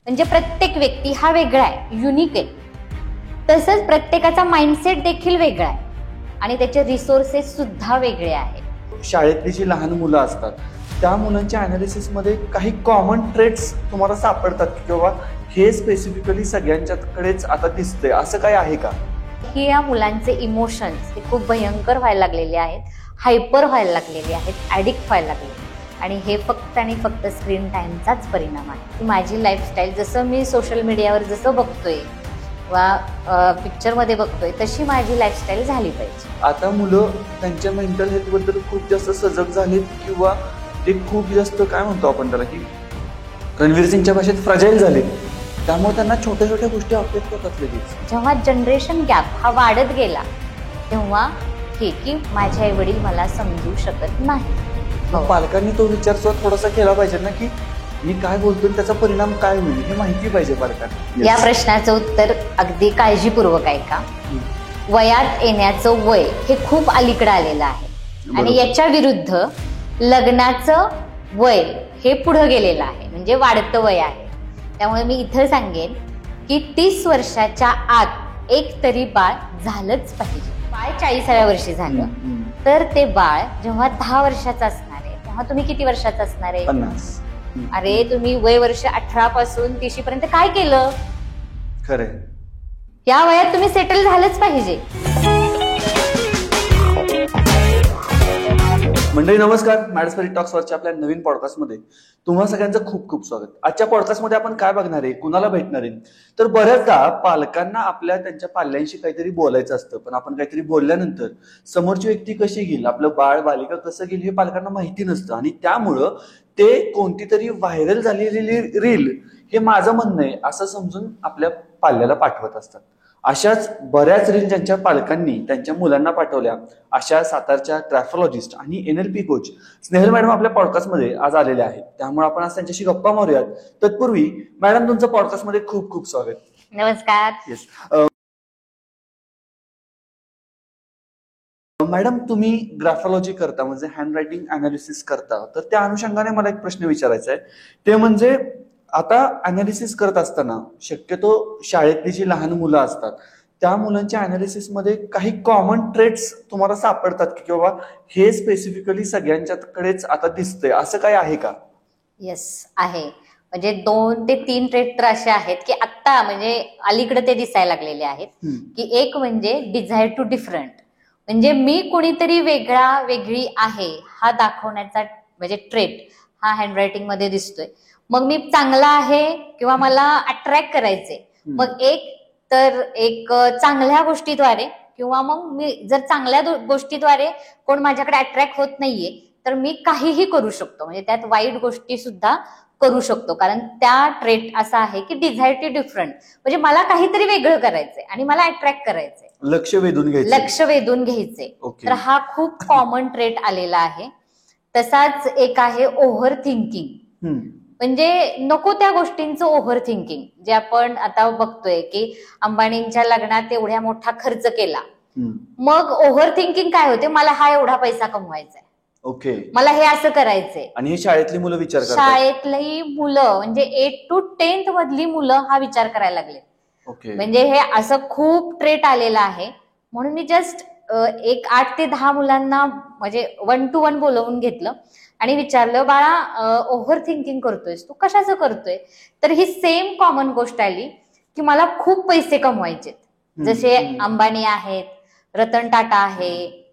म्हणजे प्रत्येक व्यक्ती हा वेगळा आहे, युनिक आहे. तसंच प्रत्येकाचा माइंडसेट देखील वेगळा आहे आणि त्याचे रिसोर्सेस सुद्धा वेगळे आहेत. शाळेतली जी लहान मुलं असतात त्या मुलांच्या अनालिसिसमध्ये काही कॉमन ट्रेट्स तुम्हाला सापडतात की किंवा हे स्पेसिफिकली सगळ्यांच्याकडेच आता दिसतंय, असं काय आहे का? की या मुलांचे इमोशन्स हे खूप भयंकर व्हायला लागलेले आहेत, हायपर व्हायला लागलेले आहेत, ॲडिक्ट व्हायला लागले. आणि हे फक्त आणि फक्त स्क्रीन टाईमचाच परिणाम आहे. माझी लाईफस्टाईल जसं मी सोशल मीडियावर जसं बघतोय किंवा पिक्चरमध्ये बघतोय तशी माझी लाईफस्टाईल झाली पाहिजे. आता मुलं त्यांच्या मेंटल हेल्थबद्दल खूप जास्त सजग झालीत किंवा ते खूप जास्त काय म्हणतो आपण त्याला की रणवीर सिंगच्या भाषेत फ्रजाईल झालेत, त्यामुळे त्यांना छोट्या छोट्या गोष्टी अफेक्ट होतात लगेच. जेव्हा जनरेशन गॅप हा वाढत गेला तेव्हा हे की माझे आई वडील मला समजू शकत नाही. पालकांनी तो विचार सुद्धा थोडासा केला पाहिजे ना की मी काय बोलतोय त्याचा परिणाम काय होईल हे माहिती पाहिजे पालकांना. या प्रश्नाचं उत्तर अगदी काळजीपूर्वक आहे का. वयात येण्याचं वय हे खूप अलीकडे आलेलं आहे आणि याच्या विरुद्ध लग्नाचं वय हे पुढे गेलेलं आहे, म्हणजे वाढतं वय आहे. त्यामुळे मी इथं सांगेन की 30 वर्षाच्या आत एक तरी बाळ झालंच पाहिजे. बाळ 40व्या वर्षी झालं तर ते बाळ जेव्हा 10 वर्षाचं असणार आहे तेव्हा तुम्ही किती वर्षाचं असणार आहे? 50. अरे तुम्ही वय वर्ष 18 पासून 30 पर्यंत काय केलं? खरंय, या वयात तुम्ही सेटल झालंच पाहिजे. मंडळी नमस्कार. मॅडस्परी टॉक्सवरच्या आपल्या नवीन पॉडकास्टमध्ये तुम्हा सगळ्यांचं खूप खूप स्वागत. आजच्या पॉडकास्टमध्ये आपण काय बघणार आहे, कुणाला भेटणार आहे? तर बऱ्याचदा पालकांना त्यांच्या पाल्यांशी काहीतरी बोलायचं असतं, पण आपण काहीतरी बोलल्यानंतर समोरची व्यक्ती कशी घेईल, आपलं बाळ बालिका कसं घेईल हे पालकांना माहिती नसतं आणि त्यामुळं ते कोणती तरी व्हायरल झालेली रील हे माझं म्हणणं आहे असं समजून आपल्या पाल्याला पाठवत असतात. अशाच बऱ्याच रील ज्यांच्या पालकांनी त्यांच्या मुलांना पाठवल्या अशा सातारच्या ग्राफोलॉजिस्ट आणि NLP कोच स्नेहल मॅडम आपल्या पॉडकास्टमध्ये आज आलेल्या आहेत. त्यामुळे आपण आज त्यांच्याशी गप्पा मारूयात. तत्पूर्वी मॅडम तुमचं पॉडकास्टमध्ये खूप खूप स्वागत. नमस्कार. येस मॅडम, तुम्ही ग्राफोलॉजी करता म्हणजे हँड रायटिंग अनालिसिस करता, तर त्या अनुषंगाने मला एक प्रश्न विचारायचा आहे. ते म्हणजे आता अनालिसिस करत असताना शक्यतो शाळेतली जी लहान मुलं असतात त्या मुलांच्या अनालिसिसमध्ये काही कॉमन ट्रेट्स तुम्हाला सापडतात की किंवा हे स्पेसिफिकली सगळ्यांच्याकडेच आता दिसतंय, असं काय आहे का? येस आहे. म्हणजे 2 ते 3 ट्रेट तर असे आहेत की आत्ता म्हणजे अलीकडे ते दिसायला लागलेले आहेत. की एक म्हणजे डिझायर टू डिफरंट, म्हणजे मी कोणीतरी वेगळी आहे हा दाखवण्याचा म्हणजे ट्रेट हा हँडरायटिंग मध्ये दिसतोय. मग मी चांगला आहे किंवा मला अट्रॅक्ट करायचे, मग एक चांगल्या गोष्टीद्वारे किंवा मग मी जर चांगल्या गोष्टीद्वारे कोण माझ्याकडे अट्रॅक्ट होत नाहीये तर मी काहीही करू शकतो, म्हणजे त्यात वाईट गोष्टी सुद्धा करू शकतो. कारण त्या ट्रेट असा आहे की डिझायर टू डिफरंट, म्हणजे मला काहीतरी वेगळं करायचंय आणि मला अट्रॅक्ट करायचंय, लक्ष वेधून घ्यायचे. तर हा खूप कॉमन ट्रेट आलेला आहे. तसाच एक आहे ओव्हर थिंकिंग, म्हणजे नको त्या गोष्टींचं ओव्हर थिंकिंग, जे आपण आता बघतोय की अंबानींच्या लग्नात एवढ्या मोठा खर्च केला, मग ओव्हर थिंकिंग काय होते, मला हा एवढा पैसा कमवायचा आहे, मला हे असं करायचंय. आणि हे शाळेतली मुलं विचार करतात, शाळेतली मुलं म्हणजे 8 to 10th मधली मुलं हा विचार करायला लागले. म्हणजे हे असं खूप ट्रेट आलेला आहे. म्हणून मी जस्ट एक 8 ते 10 मुलांना म्हणजे 1 to 1 बोलवून घेतलं आणि विचारलं, बाळा ओव्हर थिंकिंग करतोयस तू, कशाचं करतोय? तर ही सेम कॉमन गोष्ट आली की मला खूप पैसे कमवायचे, जसे अंबानी आहेत, रतन टाटा आहे,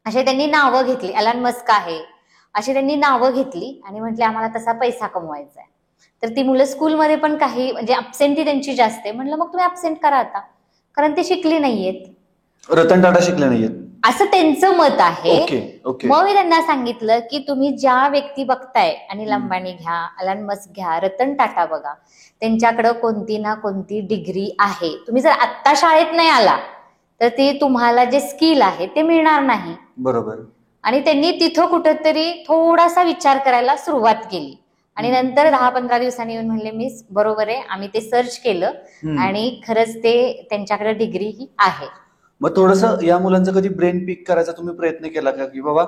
असे त्यांनी नावं घेतली, एलन मस्क आहे, अशी त्यांनी नावं घेतली आणि म्हटले आम्हाला तसा पैसा कमवायचा आहे. तर ती मुलं स्कूलमध्ये पण काही म्हणजे अब्सेंटी त्यांची जास्त आहे. म्हटलं मग तुम्ही अब्सेंट करा आता, कारण ते शिकले नाहीयेत. रतन टाटा शिकले नाहीयेत असं त्यांचं मत आहे. मग मी त्यांना सांगितलं की तुम्ही ज्या व्यक्ती बघताय, अनिल अंबानी घ्या, एलन मस्क घ्या, रतन टाटा बघा, त्यांच्याकडे कोणती ना कोणती डिग्री आहे. तुम्ही जर आत्ता शाळेत नाही आला तर ते तुम्हाला जे स्किल आहे ते मिळणार नाही. बरोबर. आणि त्यांनी तिथं कुठंतरी थोडासा विचार करायला सुरुवात केली आणि नंतर 10-15 दिवसांनी येऊन म्हणले मी बरोबर आहे, आम्ही ते सर्च केलं आणि खरंच ते त्यांच्याकडे डिग्री ही आहे. मग थोडंसं या मुलांचा कधी ब्रेन पीक करायचा तुम्ही प्रयत्न केला का, की बाबा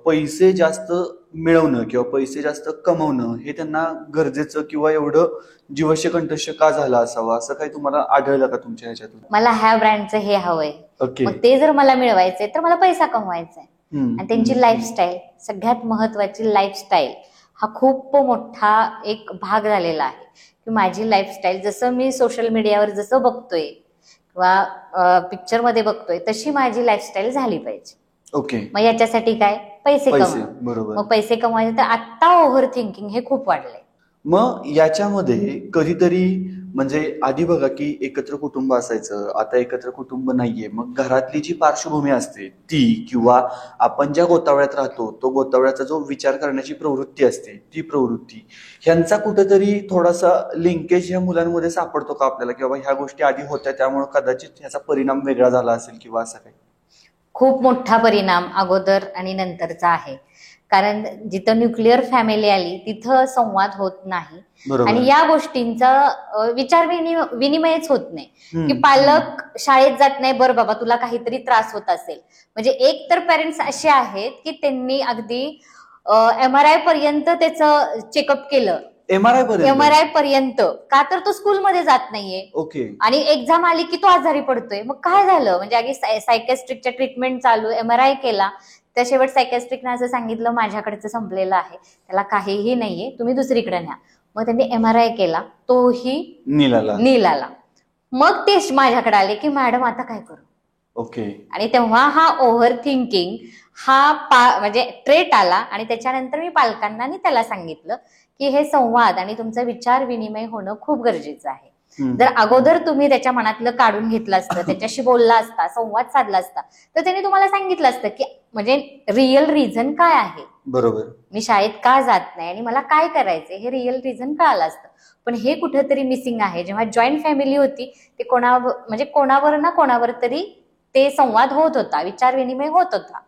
पैसे जास्त मिळवणं किंवा पैसे जास्त कमवणं हे त्यांना गरजेचं किंवा एवढं जीवश्य कंठस्य का झालं असावं, असं काही तुम्हाला आढळलं का तुमच्या ह्याच्यातून? मला ह्या ब्रँडचं हे हवंय, ओके. मग ते जर मला मिळवायचंय तर मला पैसा कमवायचा आहे. आणि त्यांची लाईफस्टाईल, सगळ्यात महत्वाची लाईफस्टाईल हा खूप मोठा एक भाग झालेला आहे. की माझी लाईफस्टाईल जसं मी सोशल मीडियावर जसं बघतोय किंवा पिक्चर मध्ये बघतोय तशी माझी लाईफस्टाईल झाली पाहिजे. ओके. मग याच्यासाठी काय, पैसे कमवा. बरोबर. मग पैसे कमवायचे तर आता ओव्हर थिंकिंग हे खूप वाढलंय. मग याच्यामध्ये कधीतरी म्हणजे आधी बघा की एकत्र कुटुंब असायचं, आता एकत्र कुटुंब नाहीये. मग घरातली जी पार्श्वभूमी असते ती, किंवा आपण ज्या गोतावळ्यात राहतो तो गोतावळ्याचा जो विचार करण्याची प्रवृत्ती असते ती प्रवृत्ती, ह्यांचा कुठेतरी थोडासा लिंकेज ह्या मुलांमध्ये सापडतो का आपल्याला, की बाबा ह्या गोष्टी आधी होत्या त्यामुळे कदाचित ह्याचा परिणाम वेगळा झाला असेल किंवा असं काही? खूप मोठा परिणाम अगोदर आणि नंतरचा आहे. कारण जिथं न्यूक्लिअर फॅमिली आली तिथं संवाद होत नाही. आणि या गोष्टींचा विचार विनिमयच होत नाही. की पालक शाळेत जात नाही, बरं बाबा तुला काहीतरी त्रास होत असेल. म्हणजे एक तर पेरेंट्स असे आहेत की त्यांनी अगदी MRI पर्यंत त्याचं चेकअप केलं. MRI पर्यंत का, तर तो स्कूलमध्ये जात नाहीये. ओके. आणि एक्झाम आली की तो आजारी पडतोय. मग काय झालं, म्हणजे अगदी सायकॅस्ट्रिकच्या ट्रीटमेंट चालू, MRI केला, त्या शेवट सायकॅस्ट्रिकने असं सांगितलं माझ्याकडचं संपलेलं आहे, त्याला काहीही नाहीये, तुम्ही दुसरीकडे न्या. मग त्यांनी MRI केला, तोही नील आला. मग ते माझ्याकडे आले की मॅडम आता काय करू. ओके. आणि तेव्हा हा ओव्हर थिंकिंग हा म्हणजे ट्रेट आला. आणि त्याच्यानंतर मी पालकांना त्याला सांगितलं की हे संवाद आणि तुमचा विचार विनिमय होणं खूप गरजेचं आहे. जर अगोदर तुम्ही त्याच्या मनातलं काढून घेतलं असतं, त्याच्याशी बोलला असता, संवाद साधला असता, तर त्यांनी तुम्हाला सांगितलं असतं की म्हणजे रिअल रिझन काय आहे. बरोबर. मी शाळेत का जात नाही आणि मला काय करायचंय हे रिअल रिझन कळालं असतं. पण हे कुठेतरी मिसिंग आहे. जेव्हा जॉईंट फॅमिली होती ते कोणावर ना कोणावर तरी ते संवाद होत होता, विचार विनिमय होत होता.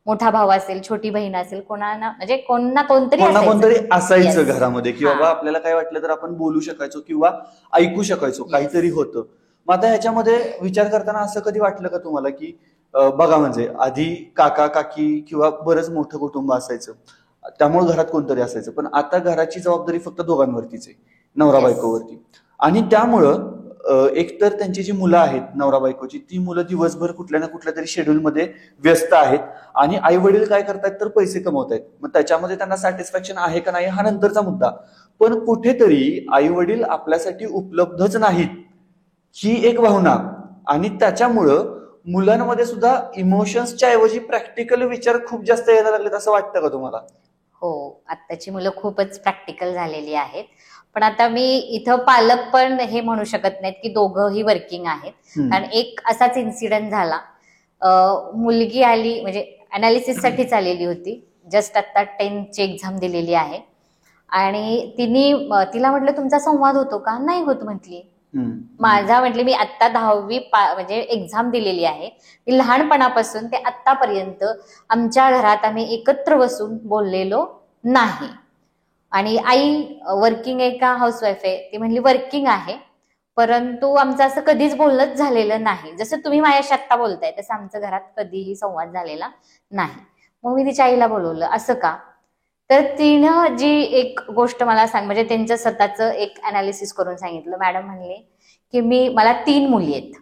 मोठा भाऊ असेल, छोटी बहीण असेल, म्हणजे कोणतरी असायचं घरामध्ये, की बाबा आपल्याला काय वाटलं तर आपण बोलू शकायचो किंवा ऐकू शकायचो, काहीतरी होतं. मग आता ह्याच्यामध्ये विचार करताना असं कधी वाटलं का तुम्हाला की बघा म्हणजे आधी काका काकी किंवा बरंच मोठं कुटुंब असायचं त्यामुळे घरात कोणतरी असायचं, पण आता घराची जबाबदारी फक्त दोघांवरतीच आहे, नवरा बायकोवरती. आणि त्यामुळं एकतर त्यांची जी मुलं आहेत नवरा बायकोची, ती मुलं दिवसभर कुठल्या ना कुठल्या तरी शेड्यूलमध्ये व्यस्त आहेत आणि आई वडील काय करतायत तर पैसे कमवतायत. मग त्याच्यामध्ये त्यांना सॅटिस्फॅक्शन आहे का नाही हा नंतरचा मुद्दा, पण कुठेतरी आई वडील आपल्यासाठी उपलब्धच नाहीत ही एक भावना. आणि त्याच्यामुळं मुलांमध्ये सुद्धा इमोशन्सच्या ऐवजी प्रॅक्टिकल विचार खूप जास्त यायला लागलेत, असं वाटतं का तुम्हाला? हो, आत्ताची मुलं खूपच प्रॅक्टिकल झालेली आहेत. पण आता मी इथं पालक पण हे म्हणू शकत नाहीत की दोघंही वर्किंग आहेत. कारण एक असाच इन्सिडेंट झाला, मुलगी आली म्हणजे अनालिसिस साठीच आलेली होती, जस्ट आता 10th ची एक्झाम दिलेली आहे. आणि तिला म्हटलं तुमचा संवाद होतो का, नाही होत म्हटली. माझा म्हटले मी आता 10वी म्हणजे एक्झाम दिलेली आहे, मी लहानपणापासून ते आतापर्यंत आमच्या घरात आम्ही एकत्र बसून बोललेलो नाही. आणि आई वर्किंग आहे का हाऊसवाईफ आहे, ती म्हणली वर्किंग आहे, परंतु आमचं असं कधीच बोलणंच झालेलं नाही. जसं तुम्ही माझ्याशी आत्ता बोलताय तसं आमच्या घरात कधीही संवाद झालेला नाही. मग मी तिच्या आईला बोलवलं, असं का. तर तिनं जी एक गोष्ट मला म्हणजे त्यांचं स्वतःचं एक अनालिसिस करून सांगितलं. मॅडम म्हणले की मला 3 मुली आहेत,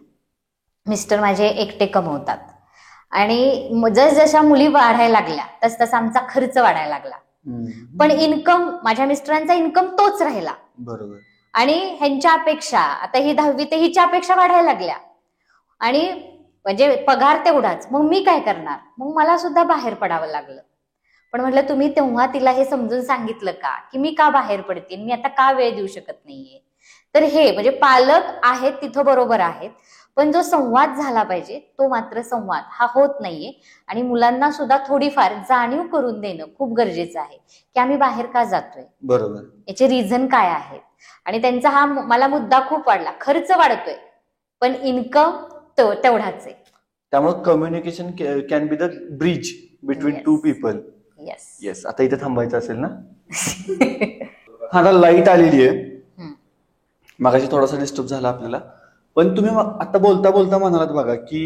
मिस्टर माझे एकटे कमवतात, आणि जसजशा मुली वाढायला लागल्या तसतसा आमचा खर्च वाढायला लागला, पण इन्कम माझ्या मिस्टरांचा इन्कम तोच राहिला. बरोबर. आणि ह्यांच्या अपेक्षा आता ही 10वी ते हिच्या अपेक्षा वाढायला लागल्या, आणि म्हणजे पगार तेवढाच. मग मी काय करणार, मग मला सुद्धा बाहेर पडावं लागलं. पण म्हटलं तुम्ही तेव्हा तिला हे समजून सांगितलं का की मी का बाहेर पडते, मी आता का वेळ देऊ शकत नाहीये. तर हे म्हणजे पालक आहेत तिथं बरोबर आहेत, पण जो संवाद झाला पाहिजे तो मात्र संवाद हा होत नाहीये. आणि मुलांना सुद्धा थोडीफार जाणीव करून देणं खूप गरजेचं आहे की आम्ही बाहेर का जातोय, बरोबर, याचे रिझन काय आहेत. आणि त्यांचा हा मला मुद्दा खूप वाढला, खर्च वाढतोय पण इन्कम तेवढाच आहे. त्यामुळे communication can be the bridge between two people. Yes. आता इथे थांबायचं असेल ना. आता लाईट आलेली आहे, मागाशी थोडासा डिस्टर्ब झाला आपल्याला. पण तुम्ही आता बोलता बोलता म्हणालात बघा की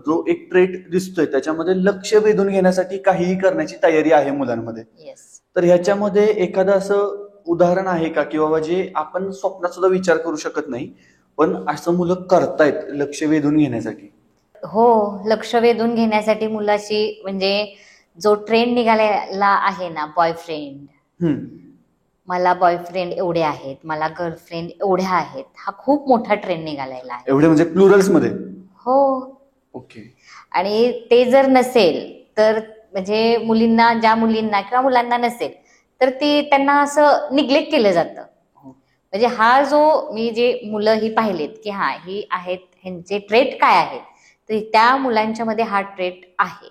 जो एक ट्रेट दिसतोय त्याच्यामध्ये लक्ष वेधून घेण्यासाठी काहीही करण्याची तयारी आहे मुलांमध्ये. येस. तर ह्याच्यामध्ये एखादं असं उदाहरण आहे का की बाबा जे आपण स्वप्नात सुद्धा विचार करू शकत नाही पण असं मुलं करतायत लक्ष वेधून घेण्यासाठी? हो, लक्ष वेधून घेण्यासाठी मुलाची म्हणजे जो ट्रेंड निघालेला आहे ना, बॉयफ्रेंड, मला बॉयफ्रेंड एवढे आहेत, मला गर्लफ्रेंड एवढ्या आहेत, हा खूप मोठा ट्रेंड निघालेला आहे. एवढे म्हणजे प्लुरल्स मध्ये? हो. ओके. आणि ते जर नसेल तर म्हणजे मुलींना, ज्या मुलींना किंवा मुलांना नसेल तर ती त्यांना असं निग्लेक्ट केलं जातं. म्हणजे हा जो मी जे मुलं ही पाहिलेत की हा ही आहेत, ह्यांचे ट्रेट काय आहेत, तर त्या मुलांच्या मध्ये हा ट्रेट आहे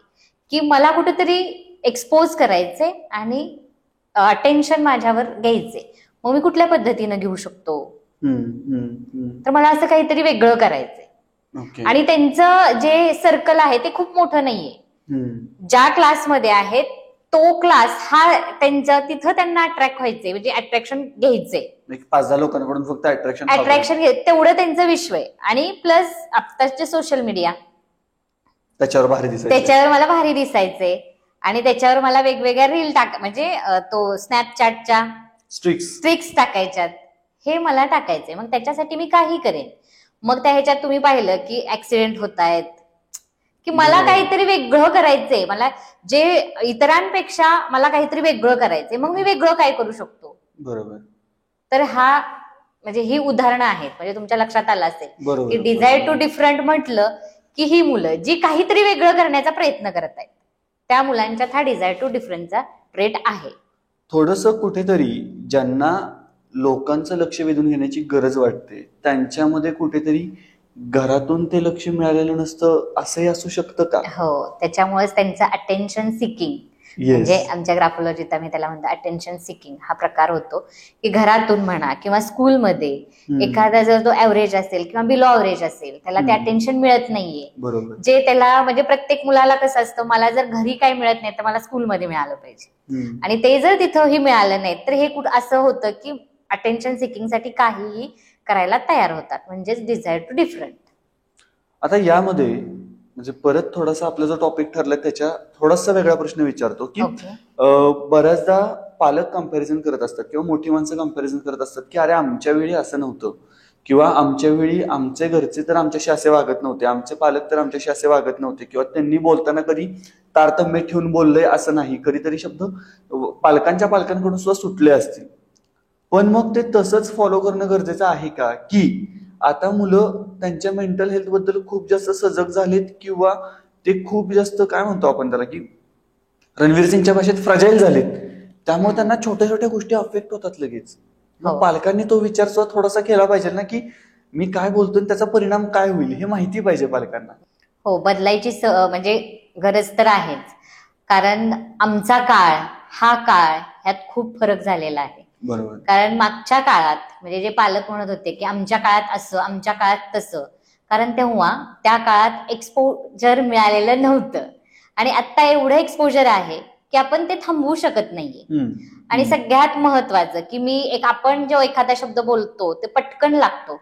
की मला कुठेतरी एक्सपोज करायचे आणि अटेन्शन माझ्यावर घ्यायचे. मग मी कुठल्या पद्धतीनं घेऊ शकतो, तर मला असं काहीतरी वेगळं करायचंय. आणि त्यांचं जे सर्कल आहे ते खूप मोठं नाहीये. ज्या क्लासमध्ये आहेत तो क्लास हा त्यांच्या तिथं त्यांना अट्रॅक्ट व्हायचे, म्हणजे अट्रॅक्शन घ्यायचे. 5-10 लोकांकडून फक्त अट्रॅक्शन तेवढं त्यांचं विश्व आहे. आणि प्लस आत्ताचे सोशल मीडिया, त्याच्यावर मला भारी दिसायचे आणि त्याच्यावर मला वेगवेगळ्या रील म्हणजे तो स्नॅपचॅटच्या स्ट्रिक्स टाकायच्यात, हे मला टाकायचे. मग त्याच्यासाठी मी काही करेन. मग त्या ह्याच्यात तुम्ही पाहिलं की ऍक्सिडेंट होत आहेत, की मला काहीतरी वेगळं करायचंय, मला जे इतरांपेक्षा मला काहीतरी वेगळं करायचंय. मग मी वेगळं काय करू शकतो? बरोबर. तर हा म्हणजे ही उदाहरणं आहेत. म्हणजे तुमच्या लक्षात आलं असेल की डिझायर टू डिफरंट म्हटलं की ही मुलं जी काहीतरी वेगळं करण्याचा प्रयत्न करत आहेत, त्या मुलांच्यात हा डिझायर टू डिफरंटचा ट्रेट आहे. थोडंसं कुठेतरी ज्यांना लोकांचं लक्ष वेधून घेण्याची गरज वाटते त्यांच्यामध्ये कुठेतरी घरातून ते लक्ष मिळालेलं नसतं, असंही असू शकतं का? हो, त्याच्यामुळेच त्यांचं अटेन्शन सिकिंग, म्हणजे आमच्या ग्राफोलॉजीत आम्ही त्याला म्हणतो अटेन्शन सिकिंग हा प्रकार होतो. की घरातून म्हणा किंवा स्कूलमध्ये एखादा जर तो ऍव्हरेज असेल किंवा बिलो ऍव्हरेज असेल, त्याला ते अटेन्शन मिळत नाहीये. जे त्याला म्हणजे प्रत्येक मुलाला कसं असतं, मला जर घरी काही मिळत नाही तर मला स्कूलमध्ये मिळालं पाहिजे. आणि ते जर तिथंही मिळालं नाही तर हे कुठं असं होतं की अटेन्शन सिकिंगसाठी काहीही करायला तयार होतात, म्हणजेच डिझायर टू डिफरंट. आता यामध्ये म्हणजे परत थोडासा आपला जो टॉपिक ठरलाय त्याच्या थोडासा वेगळा प्रश्न विचारतो की बऱ्याचदा पालक कंपॅरिझन करत असतात किंवा मोठी माणसं कंपॅरिझन करत असतात की अरे आमच्या वेळी असं नव्हतं, किंवा आमच्या वेळी आमचे घरचे तर आमच्याशी असे वागत नव्हते, आमचे पालक तर आमच्याशी असे वागत नव्हते, किंवा त्यांनी बोलताना कधी तारतम्य ठेवून बोललंय असं नाही, कधीतरी शब्द पालकांकडून सुद्धा सुटले असतील. पण मग ते तसंच फॉलो करणं गरजेचं आहे का, की आता मुलं त्यांच्या मेंटल हेल्थ बद्दल खूप जास्त सजग झालेत, किंवा ते खूप जास्त काय म्हणतो आपण त्याला की रणवीर सिंगच्या भाषेत फ्रजाईल झालेत, त्यामुळे त्यांना छोट्या छोट्या गोष्टी अफेक्ट होतात लगेच? पालकांनी तो विचार सुद्धा थोडासा केला पाहिजे ना, की मी काय बोलतोय त्याचा परिणाम काय होईल हे माहिती पाहिजे पालकांना. हो, बदलायची म्हणजे गरज तर आहेच. कारण आमचा काळ हा काळ ह्यात खूप फरक झालेला आहे. बरोबर. कारण मागच्या काळात म्हणजे जे पालक म्हणत होते की आमच्या काळात असं, आमच्या काळात तसं, कारण तेव्हा त्या काळात एक्सपोजर मिळालेलं नव्हतं. आणि आता एवढं एक्सपोजर आहे की आपण ते थांबवू शकत नाहीये. आणि सगळ्यात महत्वाचं की आपण जेव्हा एखादा शब्द बोलतो ते पटकन लागतो.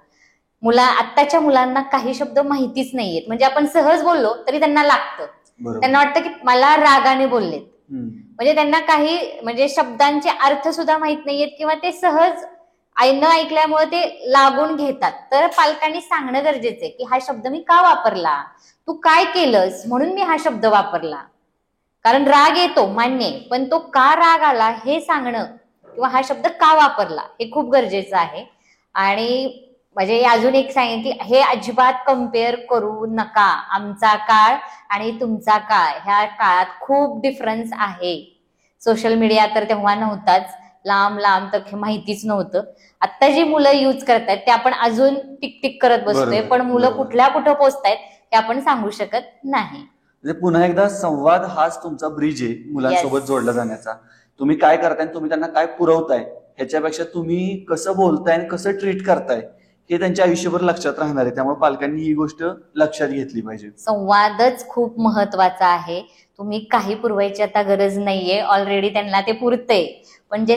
आत्ताच्या मुलांना काही शब्द माहितीच नाहीयेत, म्हणजे आपण सहज बोललो तरी त्यांना लागतं. त्यांना वाटतं की मला रागाने बोललेत, म्हणजे त्यांना काही म्हणजे शब्दांचे अर्थ सुद्धा माहित नाहीयेत, किंवा ते सहज न ऐकल्यामुळे ते लागून घेतात. तर पालकांनी सांगणं गरजेचं आहे की हा शब्द मी का वापरला, तू काय केलंस म्हणून मी हा शब्द वापरला. कारण राग येतो मान्य, पण तो का राग आला हे सांगणं, किंवा हा शब्द का वापरला हे खूप गरजेचं आहे. आणि म्हणजे अजून एक सांगेन की हे अजिबात कम्पेअर करू नका. आमचा काळ आणि तुमचा काळ, ह्या काळात खूप डिफरन्स आहे. सोशल मीडिया तर तेव्हा नव्हताच, लांब तर माहितीच नव्हतं. आता जी मुलं यूज करतायत ते आपण अजून टिक करत बसतोय, पण मुलं कुठं पोहोचतायत हे आपण सांगू शकत नाही. म्हणजे पुन्हा एकदा संवाद हाच तुमचा ब्रिज आहे मुलांसोबत जोडला जाण्याचा. तुम्ही काय करताय, तुम्ही त्यांना काय पुरवताय, ह्याच्यापेक्षा तुम्ही कसं बोलताय आणि कसं ट्रीट करताय हे त्यांच्या आयुष्यभर लक्षात राहणार आहे. त्यामुळे पालकांनी ही गोष्ट लक्षात घेतली पाहिजे. संवादच खूप महत्वाचा आहे. तुम्ही काही पुरवायची आता गरज नाहीये, ऑलरेडी त्यांना ते पुरतंय. पण जे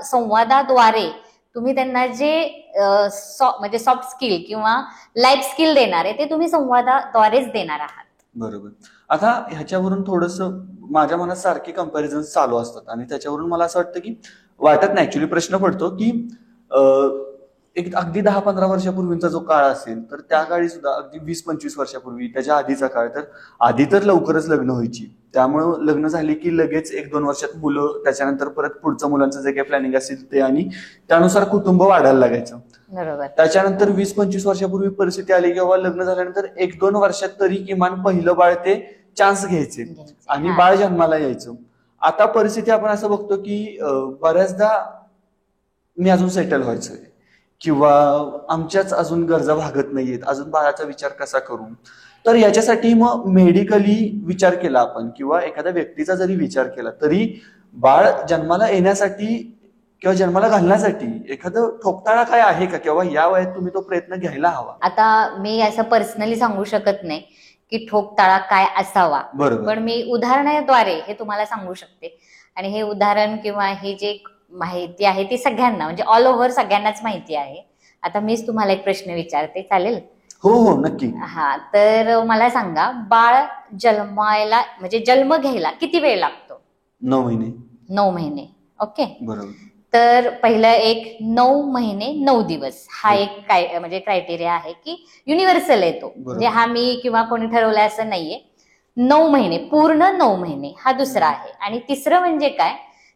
संवादाद्वारे तुम्ही त्यांना जे म्हणजे सॉफ्ट स्किल किंवा लाईफ स्किल देणार आहे ते तुम्ही संवादाद्वारेच देणार आहात. बरोबर. आता ह्याच्यावरून थोडंसं माझ्या मनात सारखे कंपॅरिझन चालू असतात आणि त्याच्यावरून मला असं वाटतं की वाटत नाही, ऍक्च्युली प्रश्न पडतो की एक अगदी 10-15 वर्षापूर्वीचा जो काळ असेल तर त्या काळी सुद्धा अगदी 20-25 वर्षापूर्वी त्याच्या आधीचा काळ तर आधी तर लवकरच लग्न व्हायची, त्यामुळं लग्न झाली की लगेच 1-2 वर्षात मुलं, त्याच्यानंतर परत पुढचं मुलांचं जे काही प्लॅनिंग असेल ते, आणि त्यानुसार कुटुंब वाढायला लागायचं. बरोबर. त्याच्यानंतर 20-25 वर्षापूर्वी परिस्थिती आली की बाबा लग्न झाल्यानंतर 1-2 वर्षात तरी किमान पहिलं बाळ ते चान्स घ्यायचे आणि बाळ जन्माला यायचं. आता परिस्थिती आपण असं बघतो की बऱ्याचदा मी अजून सेटल व्हायचंय किंवा आमच्याच अजून गरजा भागत नाहीयेत, अजून बाळाचा विचार कसा करू. तर याच्यासाठी मग मेडिकली विचार केला आपण किंवा एखाद्या व्यक्तीचा जरी विचार केला तरी बाळ जन्माला येण्यासाठी किंवा जन्माला घालण्यासाठी एखादं ठोकताळा काय आहे का, किंवा या वयात तुम्ही तो प्रयत्न घ्यायला हवा? आता मी असं पर्सनली सांगू शकत नाही की ठोकताळा काय असावा, पण मी उदाहरणाद्वारे हे तुम्हाला सांगू शकते. आणि हे उदाहरण किंवा हे जे माहिती आहे ती सगळ्यांना, म्हणजे ऑल ओव्हर सगळ्यांनाच माहिती आहे. आता मीच तुम्हाला एक प्रश्न विचारते, चालेल? हो हो नक्की. हा, तर मला सांगा, बाळ जन्मायला म्हणजे जन्म घ्यायला किती वेळ लागतो? 9 महिने. 9 महिने. ओके. बरोबर. तर पहिलं एक 9 महिने 9 दिवस हा एक काय म्हणजे क्रायटेरिया आहे की युनिव्हर्सल आहे तो, म्हणजे हा मी किंवा कोणी ठरवलाय असं नाहीये. 9 महिने, पूर्ण 9 महिने हा दुसरा आहे. आणि तिसरं म्हणजे काय,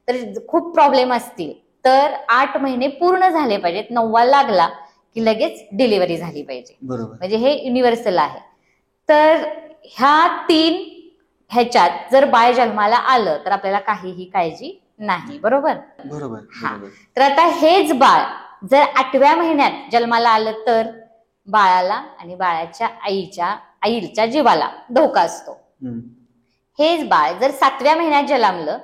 तर खूप प्रॉब्लेम असतील तर 8 महिने पूर्ण झाले पाहिजेत, 9वा लागला की लगेच डिलिव्हरी झाली पाहिजे. बरोबर. म्हणजे हे युनिव्हर्सल आहे. तर ह्या 3 ह्याच्यात जर बाळ जन्माला आलं तर आपल्याला काहीही काळजी नाही. बरोबर. बरोबर. तर आता हेच बाळ जर 8व्या महिन्यात जन्माला आलं तर बाळाला आणि बाळाच्या आईच्या जीवाला धोका असतो. हेच बाळ जर 7व्या महिन्यात जन्मलं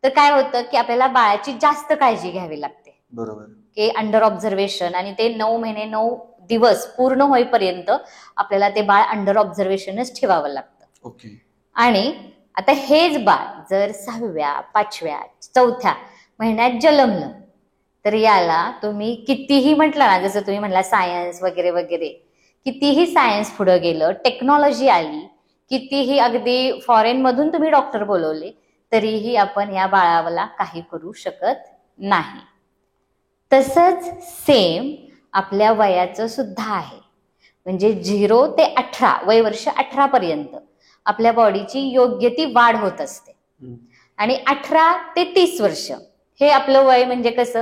तर काय होतं की आपल्याला बाळाची जास्त काळजी घ्यावी लागते. बरोबर. की अंडर ऑब्झर्वेशन, आणि ते 9 महिने 9 दिवस पूर्ण होईपर्यंत आपल्याला ते बाळ अंडर ऑब्झर्वेशनच ठेवावं लागतं. ओके. आणि आता हेच बाळ जर 6व्या, 5व्या, 4थ्या महिन्यात जन्मलं तर याला तुम्ही कितीही म्हटलं ना, जसं तुम्ही म्हटला सायन्स वगैरे वगैरे, कितीही सायन्स पुढे गेलं, टेक्नॉलॉजी आली, कितीही अगदी फॉरेन मधून तुम्ही डॉक्टर बोलवले तरीही आपण या बाळाला काही करू शकत नाही. तसंच सेम आपल्या वयाचं सुद्धा आहे. म्हणजे 0 ते 18 वय वर्ष 18 पर्यंत आपल्या बॉडीची योग्य ती वाढ होत असते. आणि 18 ते 30 वर्ष हे आपलं वय, म्हणजे कसं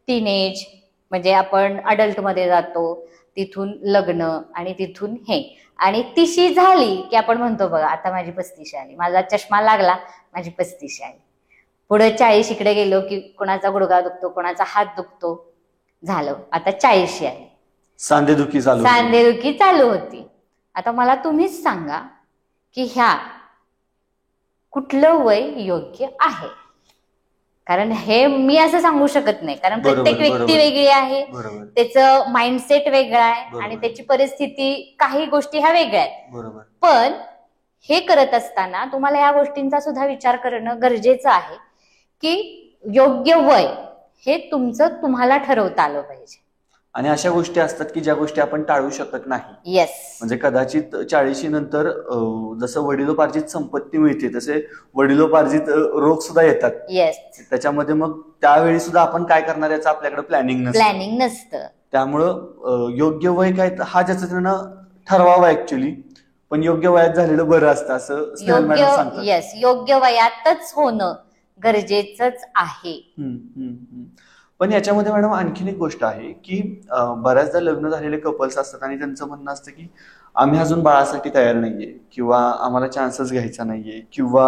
टीनेज, म्हणजे आपण अडल्टमध्ये जातो, तिथून लग्न आणि तिथून हे, आणि 30शी झाली की आपण म्हणतो बघा आता माझी 35शी आली, माझा चष्मा लागला, माझी 35शी आली. पुढे 40 इकडे गेलो की कोणाचा गुडघा दुखतो, कोणाचा हात दुखतो, झालं आता 40शी आली, सांधेदुखी चालू होती. आता मला तुम्हीच सांगा की ह्या कुठलं वय योग्य आहे? कारण हे मी असं सांगू शकत नाही, कारण प्रत्येक व्यक्ती वेगळी आहे, त्याचं माइंडसेट वेगळं आहे आणि त्याची परिस्थिती, काही गोष्टी ह्या वेगळ्या आहेत. पण हे करत असताना तुम्हाला या गोष्टींचा सुद्धा विचार करणं गरजेचं आहे की योग्य वय हे तुमचं तुम्हाला ठरवता आलं पाहिजे. आणि अशा गोष्टी असतात की ज्या गोष्टी आपण टाळू शकत नाही. येस. म्हणजे कदाचित 40शी नंतर जसं वडिलोपार्जित संपत्ती मिळते तसे वडिलोपार्जित रोग सुद्धा येतात. येस. त्याच्यामध्ये मग त्यावेळी सुद्धा आपण काय करणार याचं आपल्याकडे प्लॅनिंग नसतं. त्यामुळं योग्य वय काय हा ज्याचं त्यानं ठरवावा ऍक्च्युली, पण योग्य वयात झालेलं बरं असतं असं स्नेहल मॅडम सांगतात. येस, योग्य वयातच होणं गरजेचंच आहे. पण याच्यामध्ये मॅडम आणखीन एक गोष्ट आहे की बऱ्याचदा लग्न झालेले कपल्स असतात आणि त्यांचं म्हणणं असतं की आम्ही अजून बाळासाठी तयार नाहीये, किंवा आम्हाला चान्सेस घ्यायचा नाहीये, किंवा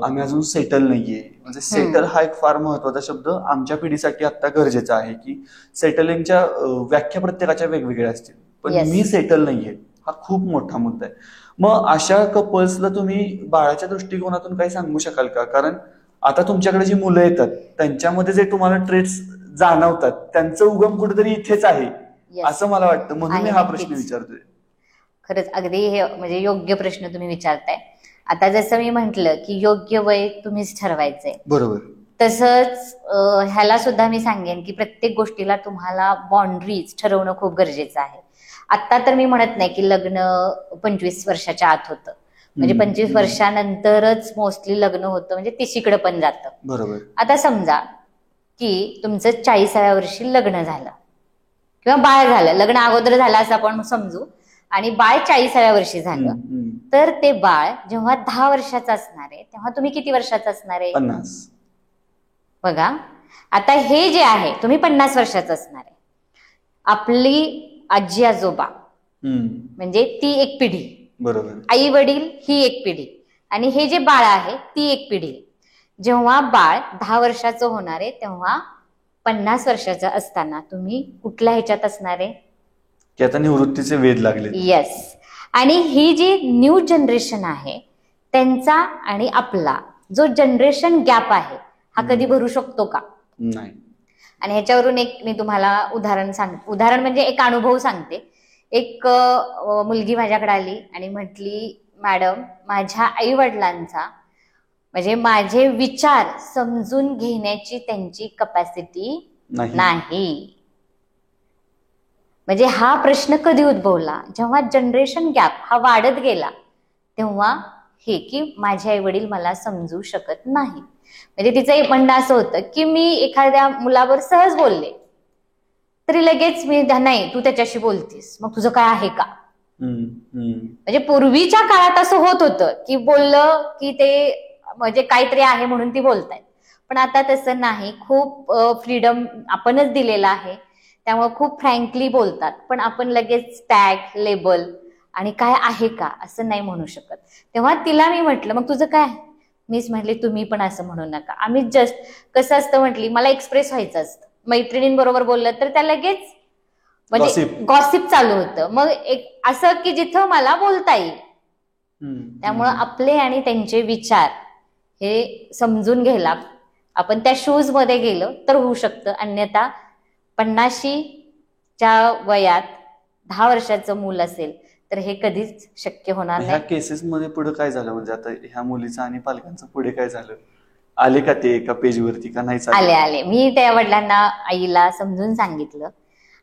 आम्ही अजून सेटल नाहीये. म्हणजे सेटल हा एक फार महत्वाचा शब्द आमच्या पिढीसाठी आता गरजेचा आहे की सेटलिंगच्या व्याख्या प्रत्येकाच्या वेगवेगळ्या असतील, पण मी सेटल नाहीये हा खूप मोठा मुद्दा आहे. मग अशा कपल्सला तुम्ही बाळाच्या दृष्टिकोनातून काही सांगू शकाल का? कारण आता तुमच्याकडे जी मुलं येतात त्यांच्यामध्ये जे तुम्हाला ट्रेट्स जाणवतात त्यांचं उगम कुठेतरी इथेच आहे असं मला वाटतं, म्हणून मी हा प्रश्न विचारतोय. खरंच अगदी हे म्हणजे योग्य प्रश्न तुम्ही विचारताय. आता जसं मी म्हंटल की योग्य वय तुम्हीच ठरवायचंय. बरोबर. तसंच ह्याला सुद्धा मी सांगेन की प्रत्येक गोष्टीला तुम्हाला बाउंड्रीज ठरवणं खूप गरजेचं आहे. आता तर मी म्हणत नाही की लग्न 25 वर्षाच्या आत होतं, म्हणजे 25 वर्षानंतरच मोस्टली लग्न होतं, म्हणजे तिशीकडे पण जातं. बरोबर. आता समजा की तुमचं 40व्या वर्षी लग्न झालं किंवा बाळ झालं, लग्न अगोदर झालं असं आपण समजू, आणि बाळ 40व्या वर्षी झालं, तर ते बाळ जेव्हा 10 वर्षाचं असणार आहे तेव्हा तुम्ही किती वर्षाचं असणार आहे? 50. बघा, आता हे जे आहे तुम्ही 50 वर्षाचं असणार आहे. आपली आजी आजोबा म्हणजे ती एक पिढी, बरोबर, आई वडील ही एक पिढी, आणि हे जे बाळ आहे ती एक पिढी. जेव्हा बाळ 10 वर्षाचं होणार आहे तेव्हा 50 वर्षाचं असताना तुम्ही कुठल्या ह्याच्यात असणार आहे? की आता निवृत्तीचे वेध लागले. येस. आणि ही जी न्यू जनरेशन आहे त्यांचा आणि आपला जो जनरेशन गॅप आहे हा कधी भरू शकतो का? नाही. आणि ह्याच्यावरून एक मी तुम्हाला उदाहरण म्हणजे एक अनुभव सांगते. एक मुलगी माझ्याकडे आली आणि म्हटली, मॅडम माझ्या आई वडिलांचा म्हणजे माझे विचार समजून घेण्याची त्यांची कपॅसिटी नाही. म्हणजे हा प्रश्न कधी उद्भवला? जेव्हा जनरेशन गॅप हा वाढत गेला तेव्हा हे की माझे आई वडील मला समजू शकत नाही. म्हणजे तिचं एक म्हणणं असं होतं की मी एखाद्या मुलावर सहज बोलले तरी लगेच मी नाही तू त्याच्याशी बोलतीस, मग तुझं काय आहे का? म्हणजे पूर्वीच्या काळात असं होत होतं की बोललं की ते म्हणजे काहीतरी आहे म्हणून ती बोलतायत, पण आता तसं नाही. खूप फ्रीडम आपणच दिलेला आहे, त्यामुळे खूप फ्रँकली बोलतात, पण आपण लगेच टॅग लेबल आणि काय आहे का असं नाही म्हणू शकत. तेव्हा तिला मी म्हटलं मग तुझं काय? मीच म्हटली तुम्ही पण असं म्हणू नका. आम्ही जस्ट कसं असतं म्हटली, मला एक्सप्रेस व्हायचं असतं. मैत्रिणींबरोबर बोललं तर त्या लगेच म्हणजे गॉसिप चालू होतं. मग एक असं की जिथं मला बोलता येईल. त्यामुळं आपले आणि त्यांचे विचार हे समजून घ्यायला आपण त्या शूज मध्ये गेलो तर होऊ शकतं, अन्यथा 50च्या वयात 10 वर्षाचं मूल असेल तर हे कधीच शक्य होणार नाही. ह्या केसेस मध्ये पुढे काय झालं? म्हणजे आता ह्या मुलीचं आणि पालकांचं पुढे काय झालं? आले का ते एका पेजवरती का नाही? आले. मी त्या वडिलांना आईला समजून सांगितलं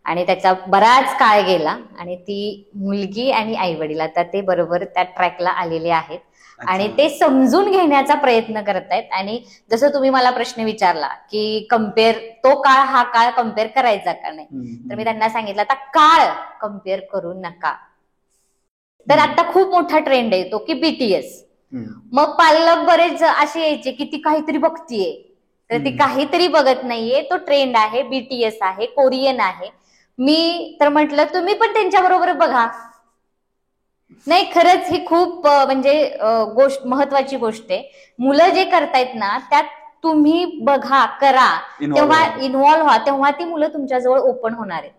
आणि त्याचा बराच काळ गेला आणि ती मुलगी आणि आई वडील आता ते बरोबर त्या ट्रॅकला आलेले आहेत आणि ते समजून घेण्याचा प्रयत्न करतायत. आणि जसं तुम्ही मला प्रश्न विचारला की कम्पेअर तो काळ हा काळ कम्पेअर करायचा का नाही, तर मी त्यांना सांगितलं आता काळ कम्पेअर करू नका. तर आता खूप मोठा ट्रेंड आहे तो की बीटीएस. मग पालक बरेच असे यायचे की ती काहीतरी बघतीये, तर ती काहीतरी बघत नाहीये, तो ट्रेंड आहे, बीटीएस आहे, कोरियन आहे. मी तर म्हटलं तुम्ही पण त्यांच्या बरोबर बघा. नाही खरंच ही खूप म्हणजे महत्वाची गोष्ट आहे. मुलं जे करतायत ना त्यात तुम्ही बघा, करा, तेव्हा इन्व्हॉल्व्ह व्हा, तेव्हा ती मुलं तुमच्याजवळ ओपन होणार आहेत.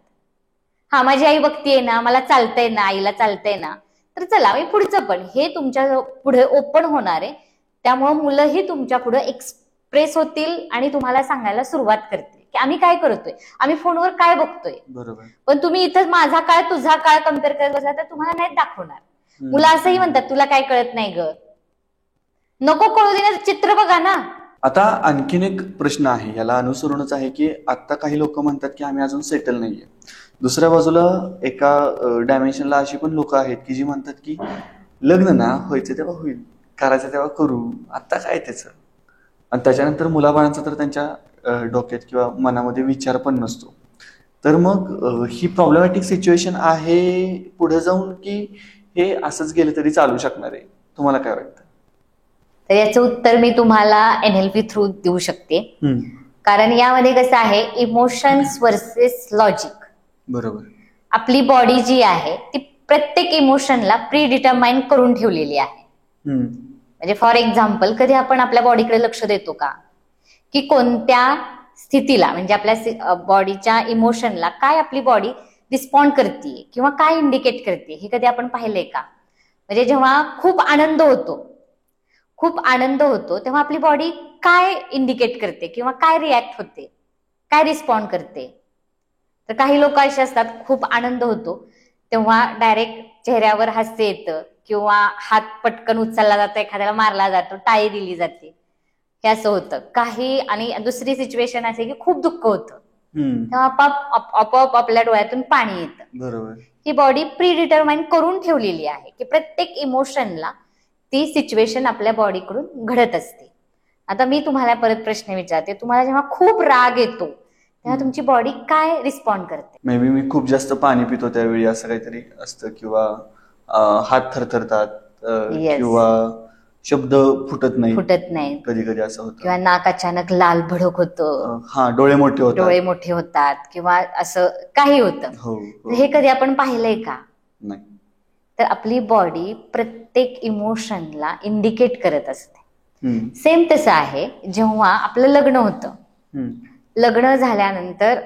हा माझी आई बघतीये ना, मला चालतंय ना, आईला चालतंय ना, तर चला मी पुढचं पण, हे तुमच्या पुढे ओपन होणार आहे. त्यामुळे मुलंही तुमच्या पुढे एक्सप्रेस होतील आणि तुम्हाला सांगायला सुरुवात करतील की आम्ही काय करतोय, आम्ही फोनवर काय बघतोय. बरोबर. पण तुम्ही इथं माझा काळ तुझा काळ कम्पेअर करत बसला तर तुम्हाला नाही दाखवणार. मुलं असंही म्हणतात तुला काय कळत नाही ग, नको कळू देण्याचं चित्र बघा ना. आता आणखीन एक प्रश्न आहे, याला अनुसरूनच आहे की आता काही लोक म्हणतात की आम्ही अजून सेटल नाहीये. दुसऱ्या बाजूला एका डायमेन्शनला अशी पण लोक आहेत की जी म्हणतात की लग्न ना व्हायचं तेव्हा होईल, करायचं तेव्हा करू, आता काय त्याचं. आणि त्याच्यानंतर मुलाबाळांचा तर त्यांच्या डोक्यात किंवा मनामध्ये विचार पण नसतो. तर मग ही प्रॉब्लेमॅटिक सिच्युएशन आहे पुढे जाऊन की हे असंच गेलं तरी चालू शकणार आहे? तुम्हाला काय वाटतं? तर याचं उत्तर मी तुम्हाला NLP थ्रू देऊ शकते. कारण यामध्ये कसं आहे, इमोशन्स वर्सेस लॉजिक. बरोबर. आपली बॉडी जी आहे ती प्रत्येक इमोशनला प्री डिटरमाइन करून ठेवलेली आहे. म्हणजे फॉर एक्झाम्पल कधी आपण आपल्या बॉडीकडे लक्ष देतो का की कोणत्या स्थितीला, म्हणजे आपल्या बॉडीच्या इमोशनला काय आपली बॉडी रिस्पॉन्ड करते किंवा काय इंडिकेट करते, हे कधी आपण पाहिलंय का? म्हणजे जेव्हा खूप आनंद होतो तेव्हा आपली बॉडी काय इंडिकेट करते किंवा काय रिॲक्ट होते, काय रिस्पॉन्ड करते. तर काही लोक असे असतात, खूप आनंद होतो तेव्हा डायरेक्ट चेहऱ्यावर हास्य येतं किंवा हात पटकन उचलला जातो, एखाद्याला मारला जातो, टाळी दिली जाते. हे असं होतं काही. आणि दुसरी सिच्युएशन असे की खूप दुःख होतं, हम्म. तेव्हा आपोआप आपल्या डोळ्यातून पाणी येतं. बरोबर. ही बॉडी प्री करून ठेवलेली आहे की प्रत्येक इमोशनला ती सिच्युएशन आपल्या बॉडीकडून घडत असते. आता मी तुम्हाला परत प्रश्न विचारते, तुम्हाला जेव्हा खूप राग येतो तेव्हा तुमची बॉडी काय रिस्पॉन्ड करते? मे बी मी खूप जास्त पाणी पितो त्यावेळी, असं काहीतरी असतं, किंवा हात थरथरतात, Yes. किंवा शब्द फुटत नाही कधी कधी असं होतं, किंवा नाक अचानक लाल भडक होतं, हा डोळे मोठे होतात किंवा असं काही होतं. हो, तर हे कधी आपण पाहिलंय का? नाही. तर आपली बॉडी प्रत्येक इमोशनला इंडिकेट करत असते. हम्म. सेम तसं आहे जेव्हा आपलं लग्न होतं. लग्न झाल्यानंतर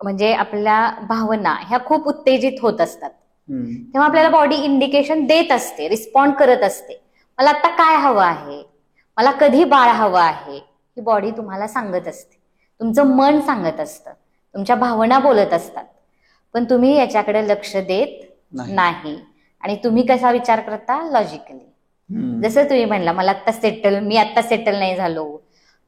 म्हणजे आपल्या भावना ह्या खूप उत्तेजित होत असतात, तेव्हा आपल्याला बॉडी इंडिकेशन देत असते, रिस्पॉन्ड करत असते. मला आता काय हवं आहे, मला कधी बाळ हवं आहे, ही बॉडी तुम्हाला सांगत असते. तुमचं मन सांगत असतं, तुमच्या भावना बोलत असतात, पण तुम्ही याच्याकडे लक्ष देत नाही. आणि तुम्ही कसा विचार करता? लॉजिकली. जसं तुम्ही म्हणला मी आता सेटल नाही झालो,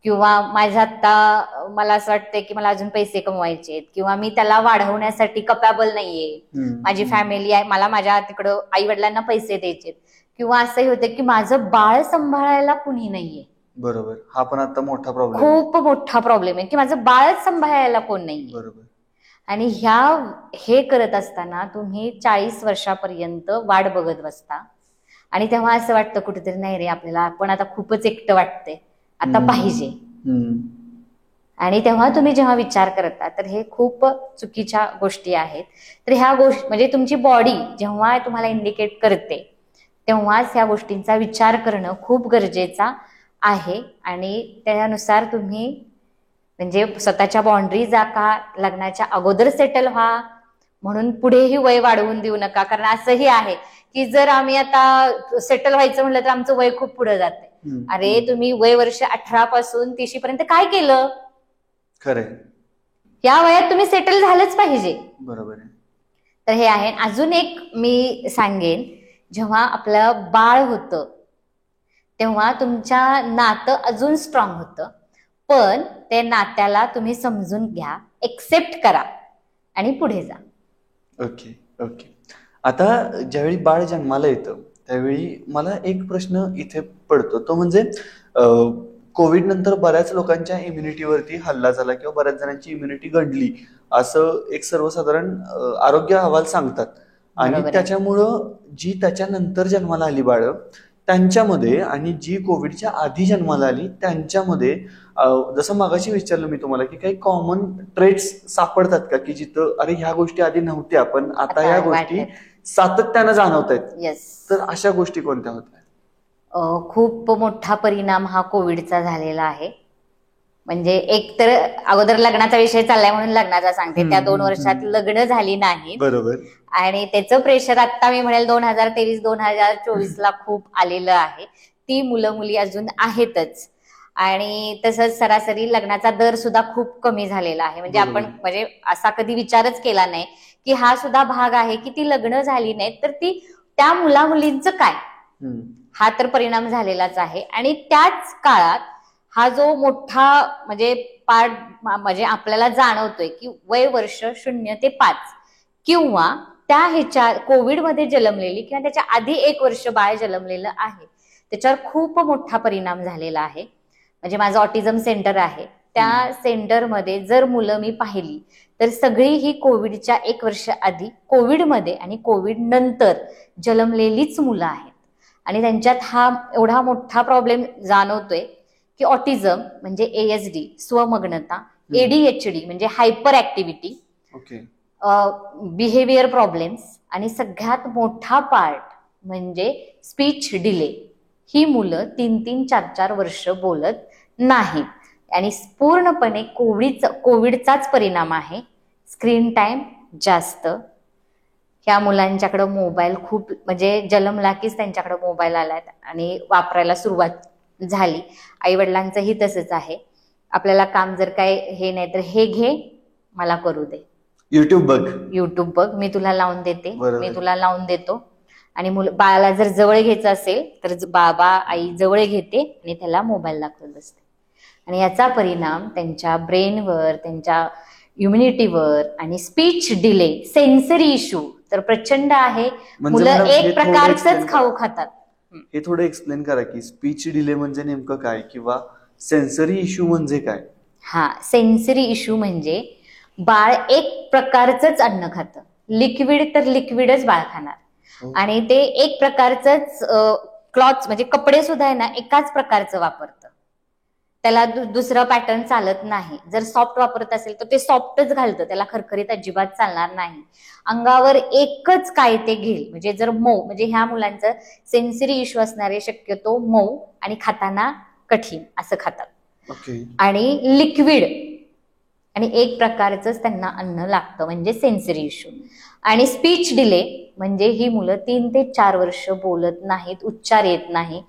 किंवा मला असं वाटतंय की मला अजून पैसे कमवायचे, किंवा मी त्याला वाढवण्यासाठी कपॅबल नाहीये, माझी फॅमिली आहे, मला माझ्या तिकडं आई वडिलांना पैसे द्यायचे, किंवा असंही होतं की माझं बाळ सांभाळायला कुणी नाहीये. बरोबर. हा पण आता मोठा प्रॉब्लेम, खूप मोठा प्रॉब्लेम आहे की माझं बाळच सांभाळायला कोण नाहीये. बरोबर. आणि हे करत असताना तुम्ही 40 वर्षापर्यंत वाट बघत बसता, आणि तेव्हा असं वाटतं कुठेतरी नाही रे आपल्याला, आपण आता खूपच एकटं वाटतंय, आता पाहिजे. आणि तेव्हा तुम्ही जेव्हा विचार करता तर हे खूप चुकीच्या गोष्टी आहेत. तर ह्या गोष्टी म्हणजे तुमची बॉडी जेव्हा तुम्हाला इंडिकेट करते तेव्हाच ह्या गोष्टींचा विचार करणं खूप गरजेचा आहे. आणि त्यानुसार तुम्ही म्हणजे स्वतःच्या बाउंड्रीज आखा, लग्नाच्या अगोदर सेटल व्हा, म्हणून पुढेही वय वाढवून देऊ नका. कारण असंही आहे की जर आम्ही आता सेटल व्हायचं म्हटलं तर आमचं वय खूप पुढे जाते. अरे तुम्ही वय वर्ष 18 पासून 30 पर्यंत काय केलं? खरंय, या वयात तुम्ही सेटल झालंच पाहिजे. बरोबर आहे. तर हे आहे. अजून एक मी सांगेन, जेव्हा आपलं बाळ होतं तेव्हा तुमच्या नातं अजून स्ट्रॉंग होतं, पण ते नात्याला तुम्ही समजून घ्या, एक्सेप्ट करा आणि पुढे जा. ओके. आता ज्यावेळी बाळ जन्माला येतं त्यावेळी मला एक प्रश्न इथे पडतो, तो म्हणजे कोविड नंतर बऱ्याच लोकांच्या इम्युनिटीवरती हल्ला झाला, किंवा बऱ्याच जणांची इम्युनिटी गंडली, असं एक सर्वसाधारण आरोग्य अहवाल सांगतात. आणि त्याच्यामुळं जी त्याच्यानंतर जन्माला आली बाळ त्यांच्यामध्ये आणि जी कोविडच्या आधी जन्माला आली त्यांच्यामध्ये, जसं मगाशी विचारलं मी तुम्हाला की काही कॉमन ट्रेट्स सापडतात का, की जिथं अरे ह्या गोष्टी आधी नव्हत्या पण आता या गोष्टी सातत्यानं जाणवत आहेत? तर अशा गोष्टी कोणत्या होत्या? खूप मोठा परिणाम हा कोविडचा झालेला आहे. म्हणजे एक तर अगोदर लग्नाचा विषय चाललाय म्हणून लग्नाचा सांगते, त्या 2 वर्षात लग्न झाली नाही, बरोबर, आणि त्याचं प्रेशर आता मी म्हणेल 2023-2024 ला खूप आलेलं आहे. ती मुलं मुली अजून आहेतच. आणि तसंच सरासरी लग्नाचा दर सुद्धा खूप कमी झालेला आहे. म्हणजे आपण म्हणजे असा कधी विचारच केला नाही की हा सुद्धा भाग आहे की ती लग्न झाली नाहीत तर ती त्या मुला मुलींचं काय, हा तर परिणाम झालेलाच आहे. आणि त्याच काळात हा जो मोठा म्हणजे पार्ट म्हणजे आपल्याला जाणवतोय की वय वर्ष 0 ते 5 किंवा त्या ह्याच्या कोविडमध्ये जन्मलेली किंवा त्याच्या आधी 1 वर्ष बाळ जन्मलेलं आहे, त्याच्यावर खूप मोठा परिणाम झालेला आहे. म्हणजे माझं ऑटिझम सेंटर आहे, त्या सेंटरमध्ये जर मुलं मी पाहिली तर सगळी ही कोविडच्या 1 वर्ष आधी, कोविडमध्ये आणि कोविड नंतर जन्मलेलीच मुलं आहेत. आणि त्यांच्यात हा एवढा मोठा प्रॉब्लेम जाणवतोय की ऑटिझम म्हणजे ASD स्वमग्नता, ADHD म्हणजे हायपर ऍक्टिव्हिटी, बिहेवियर प्रॉब्लेम्स, आणि सगळ्यात मोठा पार्ट म्हणजे स्पीच डिले. ही मुलं 3-3, 4-4 वर्ष बोलत नाहीत. आणि पूर्णपणे कोविडचाच परिणाम आहे. स्क्रीन टाइम जास्त, ह्या मुलांच्याकडे मोबाईल खूप म्हणजे जन्मला कीच त्यांच्याकडे मोबाईल आलाय आणि वापरायला सुरुवात झाली. आई वडिलांचंही तसंच आहे. आपल्याला काम जर काय हे नाही तर हे घे, मला करू दे, युट्यूब बघ, मी तुला लावून देते, मी तुला लावून देतो. आणि बाळाला जर जवळ घ्यायचं असेल तर बाबा आई जवळ घेते आणि त्याला मोबाईल दाखवत बसते. आणि याचा परिणाम त्यांच्या ब्रेनवर, त्यांच्या इम्युनिटीवर आणि स्पीच डिले, सेन्सरी इश्यू तर प्रचंड आहे. मुलं एक प्रकारचंच खाऊ खातात. हे थोडं एक्सप्लेन करा की स्पीच डिले म्हणजे नेमकं काय किंवा सेन्सरी इश्यू म्हणजे काय? हा, सेन्सरी इश्यू म्हणजे बाळ एक प्रकारचंच अन्न खातं, लिक्विड तर लिक्विडच बाळ खाणार आणि ते एक प्रकारचंच क्लॉथ्स म्हणजे कपडे सुद्धा आहे ना एकाच प्रकारचं वापरतं, त्याला दुसरं पॅटर्न चालत नाही. जर सॉफ्ट वापरत असेल तर ते सॉफ्टच घालतं, त्याला खरखरीत अजिबात चालणार नाही. अंगावर एकच काय ते घेईल. म्हणजे जर मऊ, म्हणजे ह्या मुलांचं सेन्सरी इश्यू असणारे शक्यतो मऊ आणि खाताना कठीण असं खातात. आणि लिक्विड आणि एक प्रकारचंच त्यांना अन्न लागतं म्हणजे सेन्सरी इश्यू. आणि स्पीच डिले म्हणजे ही मुलं 3 ते 4 वर्ष बोलत नाहीत, उच्चार येत नाही,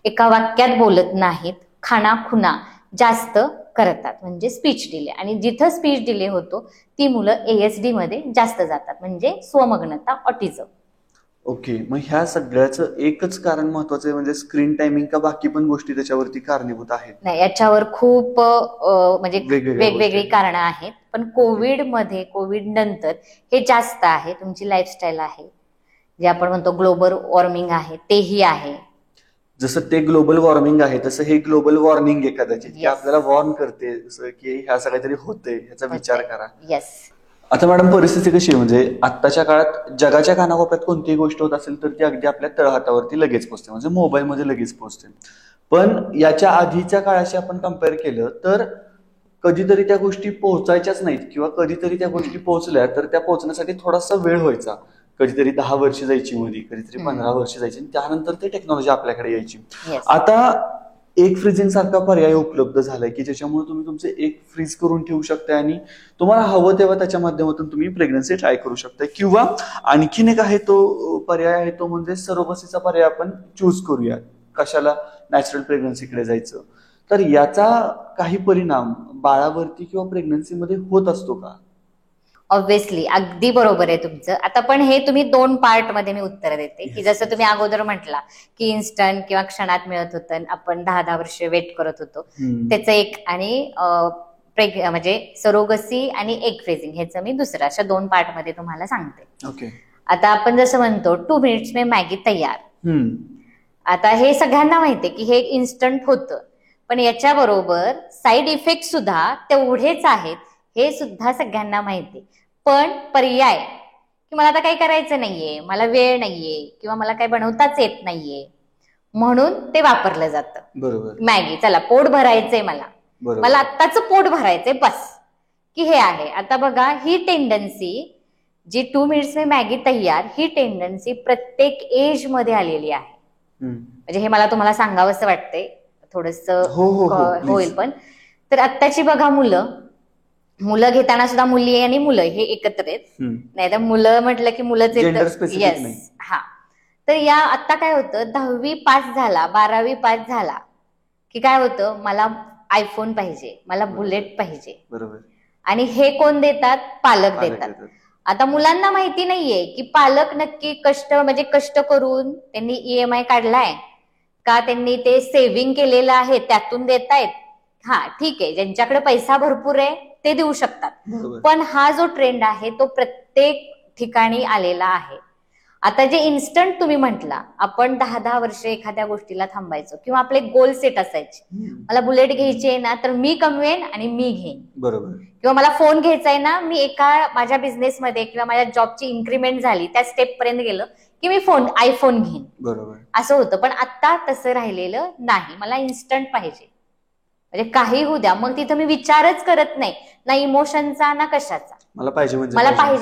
एका वाक्यात बोलत नाहीत, खाणाखुणा जास्त करतात म्हणजे स्पीच डिले. आणि जिथं स्पीच डिले होतो ती मुलं ASD मध्ये जास्त जातात म्हणजे स्वमग्नता, ऑटिझम. ओके, मग ह्या सगळ्याचं एकच कारण महत्वाचं आहे म्हणजे स्क्रीन टायमिंग का बाकी पण गोष्टी त्याच्यावरती कारणीभूत आहेत? नाही, याच्यावर खूप म्हणजे वेगवेगळी कारणं आहेत. पण कोविड नंतर हे जास्त आहे. तुमची लाईफस्टाईल आहे, जे आपण म्हणतो ग्लोबल वॉर्मिंग आहे, तेही आहे. जसं ते ग्लोबल वॉर्मिंग आहे तसं हे ग्लोबल वॉर्निंग आहे कदाचित, की आपल्याला वॉर्न करते की ह्या सगळ्या तरी होते, ह्याचा विचार करा. येस. आता मॅडम परिस्थिती कशी आहे म्हणजे आत्ताच्या काळात जगाच्या कानाकोपऱ्यात कोणतीही गोष्ट होत असेल तर ती अगदी आपल्या तळहातावरती लगेच पोहोचते, म्हणजे मोबाईलमध्ये लगेच पोहोचते. पण याच्या आधीच्या काळाशी आपण कम्पेअर केलं तर कधीतरी त्या गोष्टी पोहोचायच्याच नाहीत किंवा कधीतरी त्या गोष्टी पोहोचल्या तर त्या पोहोचण्यासाठी थोडासा वेळ व्हायचा. कधीतरी 10 वर्ष जायची मध्ये, कधीतरी 15 वर्ष जायची, त्यानंतर ते टेक्नॉलॉजी आपल्याकडे यायची. आता एक फ्रीजिंग सारखा पर्याय उपलब्ध झालाय की ज्याच्यामुळे तुम्ही तुमचे एक फ्रीज करून ठेवू शकता आणि तुम्हाला हवं तेव्हा त्याच्या माध्यमातून तुम्ही प्रेग्नन्सी ट्राय करू शकता. किंवा आणखीन एक आहे तो पर्याय आहे तो म्हणजे सरोगसीचा पर्याय आपण चूज करूया. कशाला? नॅचरल प्रेग्नन्सीकडे जायचं. तर याचा काही परिणाम बाळावरती किंवा प्रेग्नन्सीमध्ये होत असतो का? ऑब्व्हियसली, अगदी बरोबर आहे तुमचं. आता पण हे तुम्ही 2 पार्ट मध्ये मी उत्तर देते की जसं तुम्ही अगोदर म्हटला की इन्स्टंट किंवा क्षणात मिळत होतं, आपण 10-10 वर्ष वेट करत होतो, त्याचं एक. आणि म्हणजे सरोगसी आणि एग फ्रीजिंग ह्याचं मी दुसरं, अशा 2 पार्ट मध्ये तुम्हाला सांगते. ओके. आता आपण जसं म्हणतो 2 मिनिट्स में मॅगी तयार. आता हे सगळ्यांना माहितीये की हे इन्स्टंट होतं, पण याच्याबरोबर साईड इफेक्ट सुद्धा तेवढेच आहेत हे सुद्धा सगळ्यांना माहिती. पण पर्याय की मला आता काही करायचं नाहीये, मला वेळ नाहीये किंवा मला काही बनवताच येत नाहीये म्हणून ते वापरलं जातं. बरोबर. मॅगी, चला पोट भरायचंय मला आत्ताच पोट भरायचंय बस, की हे आहे. आता बघा, ही टेंडन्सी जी 2 मिनिट्स में मॅगी तयार, ही टेंडन्सी प्रत्येक एज मध्ये आलेली आहे. म्हणजे हे मला तुम्हाला सांगावंसं वाटतंय, थोडस होईल पण. तर आत्ताची बघा मुलं घेताना सुद्धा मुली आणि मुलं हे एकत्र आहेत, नाही तर मुलं म्हटलं की मुलंच येतं. येस. हा, तर या आत्ता काय होतं, 10वी पास झाला, 12वी पास झाला की काय होतं, मला आयफोन पाहिजे, मला बुलेट पाहिजे. बरोबर. आणि हे कोण देतात? पालक देतात. आता मुलांना माहिती नाहीये की पालक नक्की कष्ट करून त्यांनी EMI काढलाय का, त्यांनी ते सेव्हिंग केलेलं आहे त्यातून देतायत. हा ठीक आहे, ज्यांच्याकडे पैसा भरपूर आहे ते देऊ शकतात, पण हा जो ट्रेंड आहे तो प्रत्येक ठिकाणी आलेला आहे. आता जे इन्स्टंट तुम्ही म्हटला, आपण 10-10 वर्ष एखाद्या गोष्टीला थांबायचो किंवा आपले गोल सेट असायचे, मला बुलेट घ्यायची आहे ना तर मी कमवेन आणि मी घेईन. बरोबर. किंवा मला फोन घ्यायचा आहे ना, मी एका माझ्या बिझनेसमध्ये किंवा माझ्या जॉबची इन्क्रीमेंट झाली, त्या स्टेप पर्यंत गेलं की मी आयफोन घेईन. बरोबर. असं होतं. पण आता तसं राहिलेलं नाही, मला इन्स्टंट पाहिजे, म्हणजे काही होऊ द्या. मग तिथं मी विचारच करत नाही, ना इमोशनचा ना कशाचा, मला पाहिजे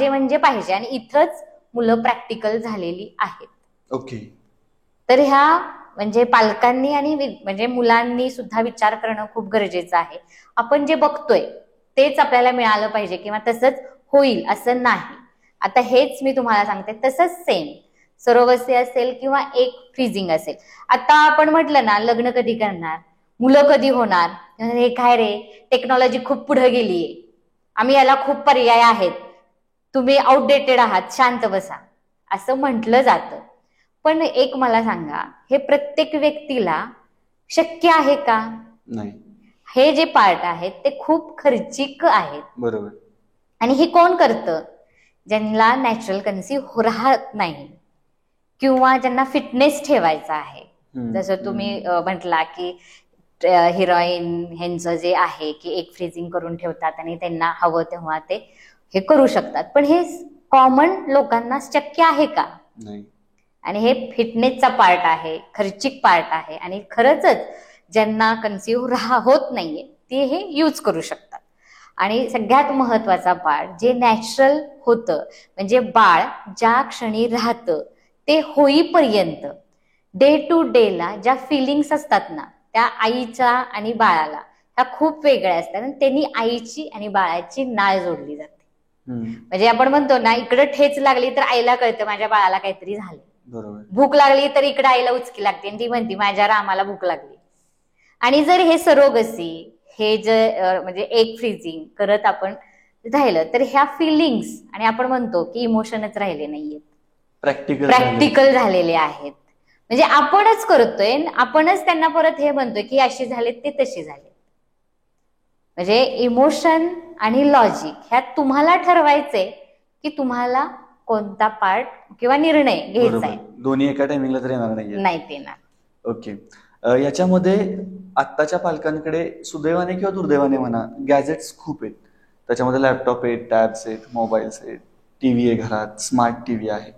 म्हणजे पाहिजे. आणि इथंच मुलं प्रॅक्टिकल झालेली आहेत. ओके. तर ह्या म्हणजे पालकांनी आणि म्हणजे मुलांनी सुद्धा विचार करणं खूप गरजेचं आहे. आपण जे बघतोय तेच आपल्याला मिळालं पाहिजे किंवा तसंच होईल असं नाही. आता हेच मी तुम्हाला सांगते, तसंच सेम सरोगसी असेल किंवा एक फ्रीजिंग असेल. आता आपण म्हटलं ना, लग्न कधी करणार, मुलं कधी होणार, हे काय रे, टेक्नॉलॉजी खूप पुढे गेलीये, आम्ही याला खूप पर्याय आहेत, तुम्ही आउटडेटेड आहात, शांत बसा, असं म्हटलं जातं. पण एक मला सांगा, हे प्रत्येक व्यक्तीला शक्य आहे का? नाही. हे जे पार्ट आहेत ते खूप खर्चिक आहेत. बरोबर. आणि हे कोण करतं? ज्यांना नॅचरल कन्सीव्ह राहत नाही किंवा ज्यांना फिटनेस ठेवायचा आहे. जसं तुम्ही म्हटला की हिरोईन ह्यांचं जे आहे की एक फ्रीजिंग करून ठेवतात आणि त्यांना हवं तेव्हा ते हे करू शकतात. पण हे कॉमन लोकांना शक्य आहे का? नाही. आणि हे फिटनेसचा पार्ट आहे, खर्चिक पार्ट आहे आणि खरंच ज्यांना कन्सीव्ह होत नाहीये ते हे यूज करू शकतात. आणि सगळ्यात महत्वाचा पार्ट जे नॅचरल होतं म्हणजे बाळ ज्या क्षणी राहतं ते होईपर्यंत डे टू डेला ज्या फिलिंग्स असतात ना त्या आईच्या आणि बाळाला ह्या खूप वेगळ्या असतात आणि त्यांनी आईची आणि बाळाची नाळ जोडली जाते. म्हणजे आपण म्हणतो ना इकडे ठेच लागली तर आईला कळतं माझ्या बाळाला काहीतरी झालं. बरोबर. भूक लागली तर इकडे आईला उचकी लागते आणि ती म्हणते माझ्या रामाला भूक लागली. आणि जर हे सरोगसी हे जे म्हणजे एक फ्रीजिंग करत आपण राहिलं तर ह्या फिलिंग्स आणि आपण म्हणतो की इमोशनच राहिले नाहीयेत, प्रॅक्टिकल झालेले आहेत. म्हणजे आपणच करतोय, आपणच त्यांना परत हे म्हणतोय की अशी झाले ते तशी झाले. म्हणजे इमोशन आणि लॉजिक ह्यात तुम्हाला ठरवायचंय की तुम्हाला कोणता पार्ट किंवा निर्णय घ्यायचा आहे. दोन्ही एका टायमिंगला तर येणार नाही येणार. ओके. याच्यामध्ये आत्ताच्या पालकांकडे सुदैवाने किंवा दुर्दैवाने म्हणा गॅजेट्स खूप आहेत. त्याच्यामध्ये लॅपटॉप आहेत, टॅब्स आहेत, मोबाईल्स आहेत, टीव्ही आहे घरात, स्मार्ट टीव्ही आहे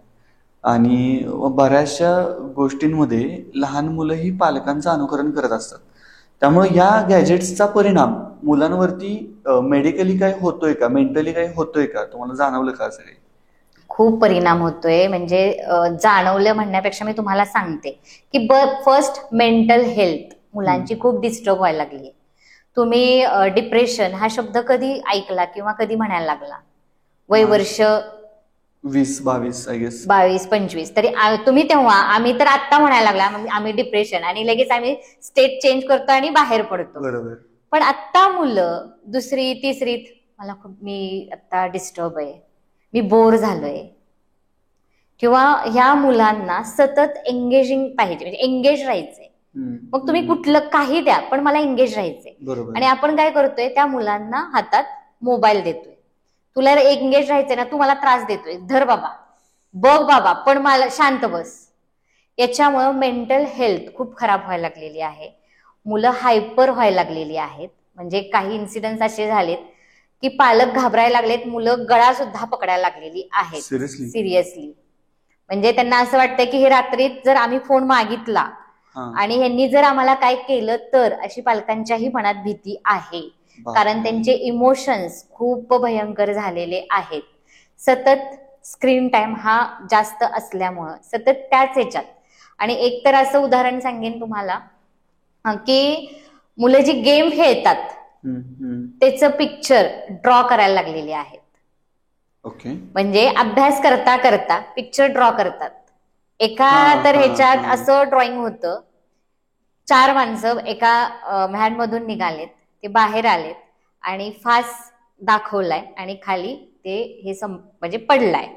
आणि बऱ्याचशा गोष्टींमध्ये लहान मुलंही पालकांचं अनुकरण करत असतात. त्यामुळे या गॅजेट्सचा परिणाम मुलांवरती मेडिकली काय होतोय का, मेंटली काय होतोय का, तुम्हाला जाणवलं का? असं खूप परिणाम होतोय. म्हणजे जाणवलं म्हणण्यापेक्षा मी तुम्हाला सांगते की फर्स्ट मेंटल हेल्थ मुलांची खूप डिस्टर्ब व्हायला लागली. तुम्ही डिप्रेशन हा शब्द कधी ऐकला किंवा कधी म्हणायला लागला? वय वर्ष 20-22 आय गेस, 22-25 तरी तुम्ही तेव्हा, आम्ही तर आत्ता म्हणायला लागला आम्ही डिप्रेशन आणि लगेच आम्ही स्टेट चेंज करतो आणि बाहेर पडतो. बरोबर. पण आत्ता मुलं दुसरी तिसरीत मी आत्ता डिस्टर्ब आहे, मी बोर झालोय किंवा ह्या मुलांना सतत एंगेजिंग पाहिजे, म्हणजे एंगेज राहायचंय. मग तुम्ही कुठलं काही द्या पण मला एंगेज राहायचंय. आणि आपण काय करतोय त्या मुलांना हातात मोबाईल देतोय. तुला एंगेज राहायचंय ना, तू मला त्रास देतोय, धर बाबा, बघ बाबा, पण मला शांत बस. याच्यामुळं मेंटल हेल्थ खूप खराब व्हायला लागलेली आहे. मुलं हायपर व्हायला लागलेली आहेत. म्हणजे काही इन्सिडेंट्स असे झालेत की पालक घाबरायला लागलेत, मुलं गळा सुद्धा पकडायला लागलेली आहेत सिरियसली. म्हणजे त्यांना असं वाटतंय की हे रात्रीत जर आम्ही फोन मागितला आणि ह्यांनी जर आम्हाला काय केलं तर, अशी पालकांच्याही मनात भीती आहे. कारण त्यांचे इमोशन्स खूप भयंकर झालेले आहेत. सतत स्क्रीन टाइम हा जास्त असल्यामुळं सतत त्याच ह्याच्यात. आणि एक तर असं उदाहरण सांगेन तुम्हाला की मुलं जी गेम खेळतात त्याचं पिक्चर ड्रॉ करायला लागलेले आहेत. ओके. म्हणजे अभ्यास करता करता पिक्चर ड्रॉ करतात. एका तर ह्याच्यात असं ड्रॉइंग होतं, 4 माणसं एका व्हॅन मधून निघालेत, ते बाहेर आलेत आणि फास दाखवलाय आणि खाली ते हे म्हणजे पडलाय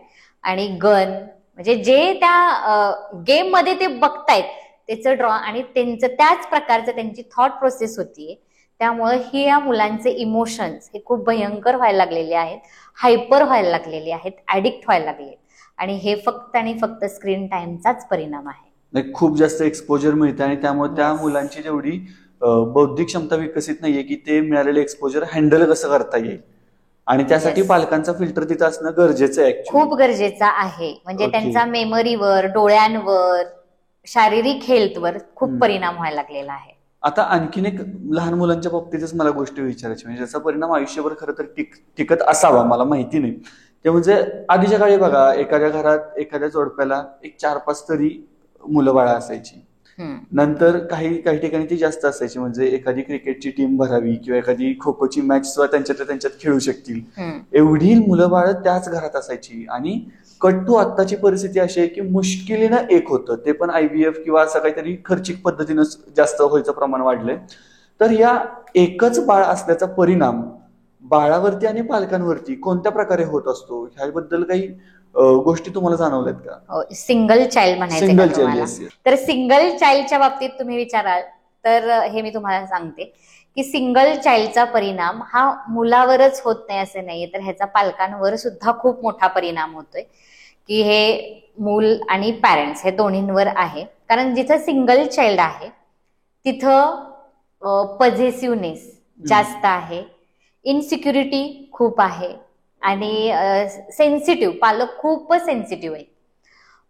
आणि गन, म्हणजे जे त्या गेम मध्ये ते बघतायत त्याचं ड्रॉ आणि त्यांचं त्याच प्रकारचं त्यांची थॉट प्रोसेस होतीये. त्यामुळे ही या मुलांचे इमोशन्स हे खूप भयंकर व्हायला लागलेले आहेत, हायपर व्हायला लागलेले आहेत, ऍडिक्ट व्हायला लागले. आणि हे फक्त आणि फक्त स्क्रीन टाइमचाच परिणाम आहे. खूप जास्त एक्सपोजर मिळते आणि त्यामुळे त्या मुलांची जेवढी बौद्धिक क्षमता विकसित नाहीये की ते मिळालेले एक्सपोजर हँडल कसं करता येईल. आणि त्यासाठी पालकांचा फिल्टर तिथं असणं गरजेचं आहे, खूप गरजेचं आहे. म्हणजे त्यांचा मेमरीवर, डोळ्यांवर, शारीरिक हेल्थवर खूप परिणाम व्हायला लागलेला आहे. आता आणखीन एक लहान मुलांच्या बाबतीतच मला गोष्ट विचारायची, म्हणजे ज्याचा परिणाम आयुष्यभर खरं तर टिकत असावा, मला माहिती नाही. ते म्हणजे आधीच्या काळी बघा, एखाद्या घरात एखाद्या जोडप्याला एक 4-5 तरी मुलं बाळा असायची. नंतर काही ठिकाणी ती जास्त असायची, म्हणजे एखादी क्रिकेटची टीम भरावी किंवा एखादी खो खोची मॅच सुद्धा त्यांच्यात खेळू शकतील एवढी मुलं बाळ त्याच घरात असायची. आणि कट टू आत्ताची परिस्थिती अशी आहे की मुश्किलीनं एक होतं, ते पण IVF किंवा असं काहीतरी खर्चिक पद्धतीनं जास्त व्हायचं प्रमाण वाढलंय. तर या एकच बाळ असल्याचा परिणाम बाळावरती आणि पालकांवरती कोणत्या प्रकारे होत असतो, ह्याबद्दल काही गोष्टी तुम्हाला जाणवल्यात का? सिंगल चाइल्ड म्हणायचं तर सिंगल चाइल्डच्या बाबतीत तुम्ही विचाराल तर हे मी तुम्हाला सांगते की सिंगल चाइल्डचा परिणाम हा मुलावरच होत नाही असं नाहीये, तर ह्याचा पालकांवर सुद्धा खूप मोठा परिणाम होतोय, की हे मूल आणि पॅरेंट्स हे दोन्हींवर आहे. कारण जिथं सिंगल चाइल्ड आहे तिथं पॉझिटिव्हनेस जास्त आहे, इनसिक्युरिटी खूप आहे आणि सेन्सिटिव्ह, पालक खूपच सेन्सिटिव्ह आहेत.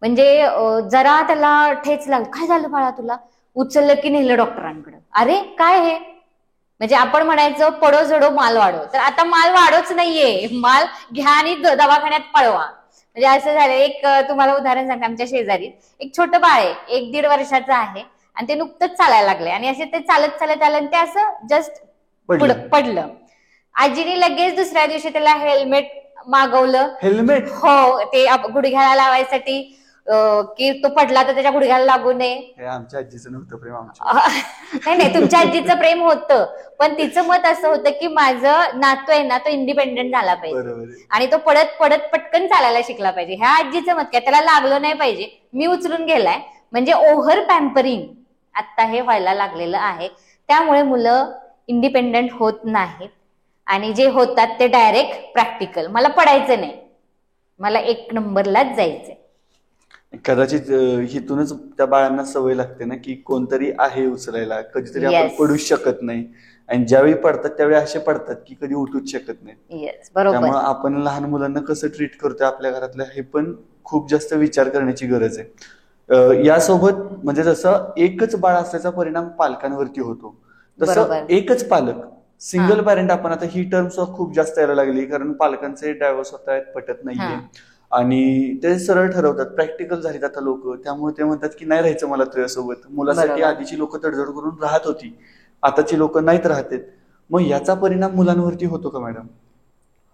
म्हणजे जरा त्याला ठेच लागली, काय झालं बाळा तुला, उचललं की नेलं डॉक्टरांकडे. अरे काय हे, म्हणजे आपण म्हणायचं पडो जडो माल वाढो, तर आता माल वाढोच नाहीये, माल घ्या आणि दवाखान्यात पळवा. म्हणजे असं झालं. एक तुम्हाला उदाहरण सांगते, आमच्या शेजारी एक छोटं बाळ आहे, 1-1.5 वर्षाचं आहे आणि ते नुकतंच चालायला लागले आणि असे ते चालत चालत आलं आणि ते असं जस्ट पडलं. आजीने लगेच दुसऱ्या दिवशी त्याला हेल्मेट मागवलं. हेल्मेट? हो, ते गुडघ्याला लावायसाठी, की तो पडला तर त्याच्या गुडघ्याला लागू नये. हे आमच्या आजीचं नव्हतं प्रेम नाही, तुमच्या आजीचं प्रेम होतं, पण तिचं मत असं होतं की माझं नातू आहे ना तो इंडिपेंडेंट झाला पाहिजे आणि तो पडत पडत पटकन चालायला शिकला पाहिजे. ह्या आजीचं मत काय, त्याला लागलं नाही पाहिजे, मी उचलून गेलाय. म्हणजे ओव्हर पॅम्परिंग आता हे व्हायला लागलेलं आहे. त्यामुळे मुलं इंडिपेंडेंट होत नाहीत आणि जे होतात ते डायरेक्ट प्रॅक्टिकल, मला पडायचं नाही, मला 1 नंबरलाच जायचंय. कदाचित हिथूनच त्या बाळांना सवय लागते ना, की कोणतरी आहे उचलायला, कधीतरी आपण पडूच शकत नाही आणि ज्यावेळी पडतात त्यावेळी असे पडतात की कधी उठूच शकत नाही. त्यामुळे आपण लहान मुलांना कसं ट्रीट करतोय आपल्या घरातल्या, हे पण खूप जास्त विचार करण्याची गरज आहे. यासोबत म्हणजे जसं एकच बाळ असल्याचा परिणाम पालकांवरती होतो, तसं एकच पालक, सिंगल पॅरेंट, आपण आता ही टर्म खूप जास्त यायला लागली, कारण पालकांचे डायव्हर्स होत आहेत, पटत नाहीये आणि ते सरळ ठरवतात, प्रॅक्टिकल झालीत आता लोक, त्यामुळे ते म्हणतात की नाही राहायचं मला तुझ्यासोबत. मुलासाठी आधीची लोक तडजोड करून राहत होती, आताची लोक नाहीत राहतेत. मग याचा परिणाम मुलांवरती होतो का मॅडम?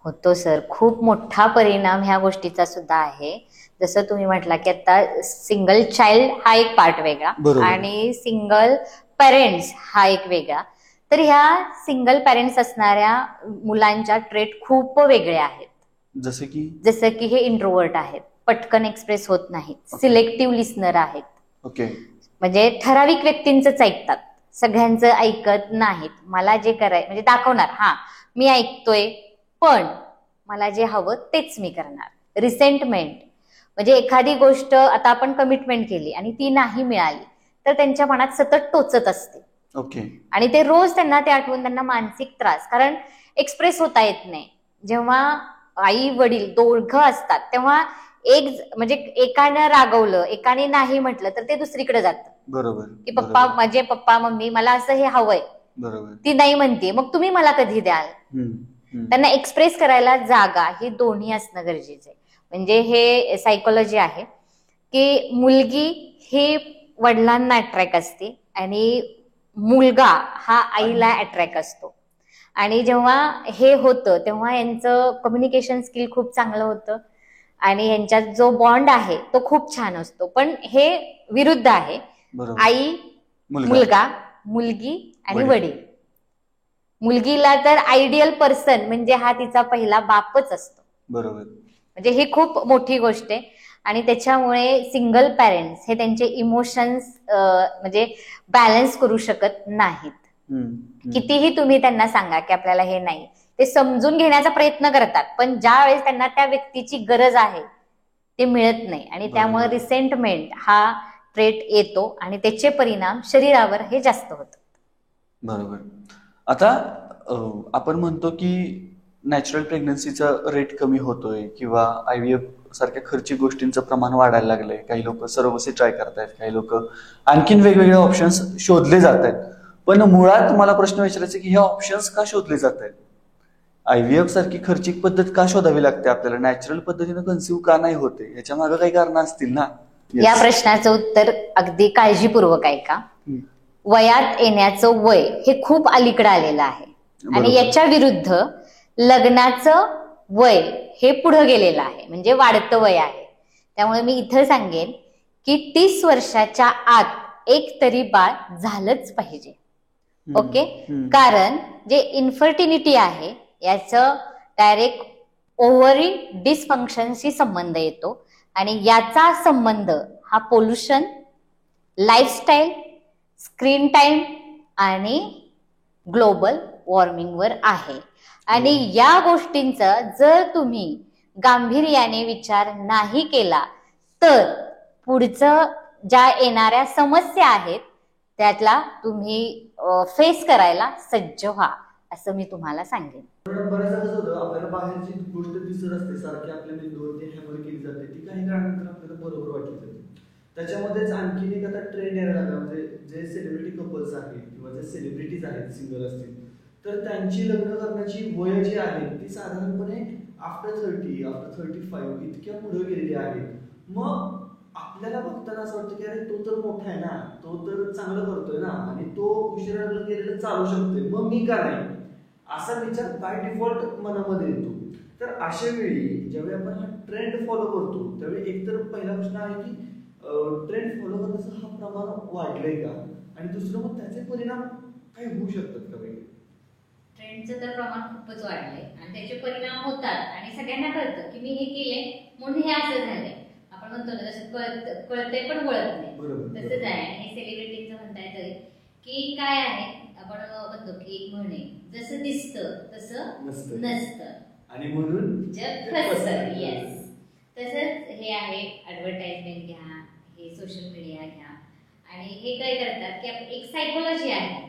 होतो सर, खूप मोठा परिणाम ह्या गोष्टीचा सुद्धा आहे. जसं तुम्ही म्हटला की आता सिंगल चाइल्ड हा एक पार्ट वेगळा आणि सिंगल पेरेंट्स हा एक वेगळा. तर ह्या सिंगल पेरेंट्स असणाऱ्या मुलांच्या ट्रेट खूप वेगळ्या आहेत. जसं की हे इंट्रोवर्ट आहेत, पटकन एक्सप्रेस होत नाहीत, सिलेक्टिव्ह लिस्नर आहेत. म्हणजे ठराविक व्यक्तींचंच ऐकतात, सगळ्यांचं ऐकत नाहीत. मला जे करायचं म्हणजे दाखवणार, हा मी ऐकतोय पण मला जे हवं तेच मी करणार. रिसेंटमेंट म्हणजे एखादी गोष्ट आता आपण कमिटमेंट केली आणि ती नाही मिळाली तर त्यांच्या मनात सतत टोचत असते. आणि ते रोज त्यांना ते आठवून त्यांना मानसिक त्रास, कारण एक्सप्रेस होता येत नाही. जेव्हा आई वडील दोघं असतात तेव्हा एक म्हणजे एकानं रागवलं, एकाने नाही म्हटलं तर ते दुसरीकडे जातं. बरोबर. की पप्पा, माझे पप्पा मम्मी मला असं हे हवंय, ती नाही म्हणते, मग तुम्ही मला कधी द्याल. त्यांना एक्सप्रेस करायला जागा ही दोन्ही असणं गरजेचं आहे. म्हणजे हे सायकोलॉजी आहे की मुलगी ही वडिलांना अट्रॅक्ट असते आणि मुलगा हा आईला अट्रॅक्ट असतो. आणि जेव्हा हे होतं तेव्हा यांचं कम्युनिकेशन स्किल खूप चांगलं होतं आणि यांच्यात जो बॉन्ड आहे तो खूप छान असतो. पण हे विरुद्ध आहे, आई, मुलगा, मुलगी आणि वडील. मुलगीला तर आयडियल पर्सन म्हणजे हा तिचा पहिला बापच असतो. म्हणजे ही खूप मोठी गोष्ट आहे आणि त्याच्यामुळे सिंगल पॅरेंट्स हे त्यांचे इमोशन्स म्हणजे बॅलन्स करू शकत नाहीत. कितीही तुम्ही त्यांना सांगा की आपल्याला हे नाही, ते समजून घेण्याचा प्रयत्न करतात, पण ज्या वेळेस त्यांना त्या व्यक्तीची गरज आहे ते मिळत नाही आणि त्यामुळे रिसेंटमेंट हा ट्रेट येतो आणि त्याचे परिणाम शरीरावर हे जास्त होतात. बरोबर. आता आपण म्हणतो की नॅचरल प्रेग्नन्सीचा रेट कमी होतोय किंवा IVF सारख्या खर्चिक गोष्टींचं प्रमाण वाढायला लागलंय. काही लोक सरोगसी ट्राय करतायत, काही लोक आणखीन वेगवेगळे ऑप्शन्स शोधले जात आहेत. पण मुळात मला प्रश्न विचारायचा की हे ऑप्शन्स का शोधले जात आहेत? IVF सारखी खर्चिक पद्धत का शोधावी लागते आपल्याला? नॅचरल पद्धतीनं कन्सिव्ह का नाही होते? याच्या मागे काही कारण असतील ना? या प्रश्नाचं उत्तर अगदी काळजीपूर्वक आहे का, वयात येण्याचं वय हे खूप अलीकडे आलेलं आहे आणि याच्या विरुद्ध लग्नाचं वय हे पुढे गेलेलं आहे, म्हणजे वाढतं वय आहे. त्यामुळे मी इथं सांगेन की 30 वर्षाच्या आत एक तरी बाळ झालंच पाहिजे. ओके. कारण जे इन्फर्टिलिटी आहे याचं डायरेक्ट ओव्हरी डिसफंक्शनशी संबंध येतो आणि याचा संबंध हा पोल्युशन, लाईफस्टाईल, स्क्रीन टाइम आणि ग्लोबल वॉर्मिंगवर आहे. आणि या गोष्टींचा जर तुम्ही गांभीर्याने विचार नाही केला तर पुढचं ज्या येणाऱ्या समस्या आहेत त्यातला तुम्ही फेस करायला सज्ज व्हा, असं मी तुम्हाला सांगेन. बऱ्याचदा कसं होतं, आपल्याला बाहेरची गोष्ट दिसत असते, सारखी आपल्या मेंदूवरती हॅमर केली जाते, ती काही काळानंतर आपल्याला बरोबर वाटली जाते. त्याच्यामध्येच आणखीन एक आता ट्रेंड यायला लागला, म्हणजे जे सेलिब्रिटी कपल्स आहेत किंवा जे सेलिब्रिटीज आहेत, सिंगल असतील, तर त्यांची लग्न करण्याची वय जी आहे ती साधारणपणे आफ्टर 30, आफ्टर 35 इतक्या पुढे गेलेली आहे. मग आपल्याला बघताना असं वाटतं की अरे तो तर मोठा आहे ना, तो तर चांगलं करतोय ना, आणि तो उशिरा लग्न केलेलं चालू शकते, मग मी का नाही, असा विचार बाय डिफॉल्ट मनामध्ये येतो. तर अशा वेळी ज्यावेळी आपण हा ट्रेंड फॉलो करतो त्यावेळी एकतर पहिला प्रश्न आहे की ट्रेंड फॉलो करण्याचं हा प्रमाण वाढलंय का, आणि दुसरं मग त्याचे परिणाम काय होऊ शकतात का? ट्रेंडचं तर प्रमाण खूपच वाढलंय आणि त्याचे परिणाम होतात आणि सगळ्यांना कळतं की मी हे केलंय म्हणून हे असं झालंय. आपण म्हणतो ना जसं कळतंय पण वळत नाही, तसंच आहे. आणि हे सेलिब्रिटीचं म्हणता येतं की काय आहे, आपण म्हणतो की एक म्हणे, जसं दिसतं तसं नसतं आणि म्हणून जग फसतं. येस, तसंच हे आहे. ऍडव्हर्टाइजमेंट घ्या, हे सोशल मीडिया घ्या, आणि हे काय करतात की एक सायकोलॉजी आहे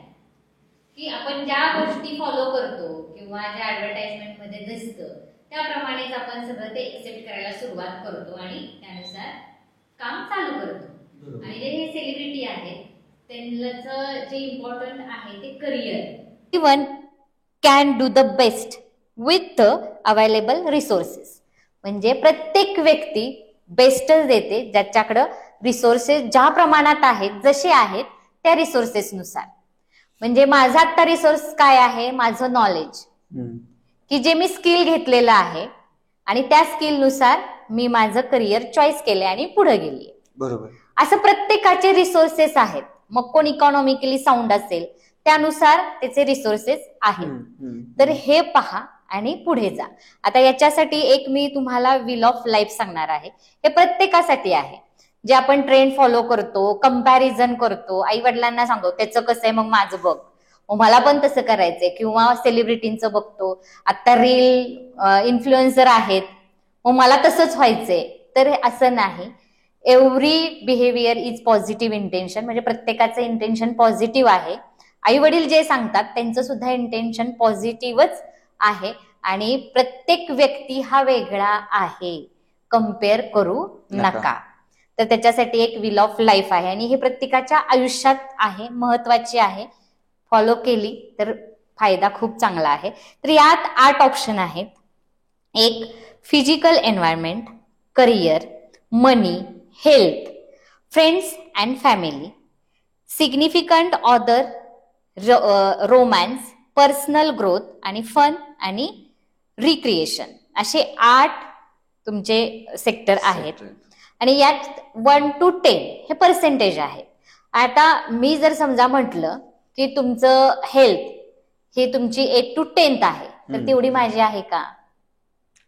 की आपण ज्या गोष्टी फॉलो करतो किंवा ज्या ऍडव्हर्टाइजमेंट मध्ये दिसतं त्याप्रमाणेच आपण सगळं ते एक्सेप्ट करायला सुरुवात करतो आणि त्यानुसार काम चालू करतो. आणि जे हे सेलिब्रिटी आहेत त्यांचं जे इम्पॉर्टंट आहे ते career. Even can do the best with the available resources. म्हणजे प्रत्येक व्यक्ती बेस्टच देते ज्याच्याकडं रिसोर्सेस ज्या प्रमाणात आहेत, जसे आहेत त्या रिसोर्सेसनुसार. म्हणजे माझा आता रिसोर्स काय आहे, माझं नॉलेज, की जे मी स्किल घेतलेलं आहे आणि त्या स्किलनुसार मी माझं करिअर चॉईस केले आणि पुढे गेली. बरोबर. असं प्रत्येकाचे रिसोर्सेस आहेत. मग कोण इकॉनॉमिकली साऊंड असेल त्यानुसार त्याचे रिसोर्सेस आहेत. तर हे पहा आणि पुढे जा. आता याच्यासाठी एक मी तुम्हाला व्हील ऑफ लाईफ सांगणार आहे. हे प्रत्येकासाठी आहे. जे आपण ट्रेंड फॉलो करतो, कंपॅरिझन करतो, आई वडिलांना सांगतो त्याचं कसं आहे मग माझं बघ, मला पण तसं करायचंय, किंवा सेलिब्रिटींचं बघतो, आता रील इन्फ्लुएन्सर आहेत मग मला तसंच व्हायचंय. तर असं नाही. Every behaviour is positive intention. म्हणजे प्रत्येकाचं इंटेन्शन पॉझिटिव्ह आहे. आई वडील जे सांगतात त्यांचं सुद्धा इंटेन्शन पॉझिटिव्हच आहे. आणि प्रत्येक व्यक्ती हा वेगळा आहे, कम्पेअर करू नका. तर त्याच्यासाठी एक व्हील ऑफ लाईफ आहे आणि हे प्रत्येकाच्या आयुष्यात आहे, महत्वाची आहे. फॉलो केली तर फायदा खूप चांगला आहे. तर यात 8 ऑप्शन आहेत. एक, physical environment, career, money, health, friends and family, significant other, romance, personal growth आणि फन आणि रिक्रिएशन. असे 8 तुमचे सेक्टर आहेत. आणि यात 1 to 10 हे पर्सेंटेज आहे. आता मी जर समजा म्हटलं की तुमचं हेल्थ हे तुमची 8 to 10 आहे, तर तेवढी माझी आहे का?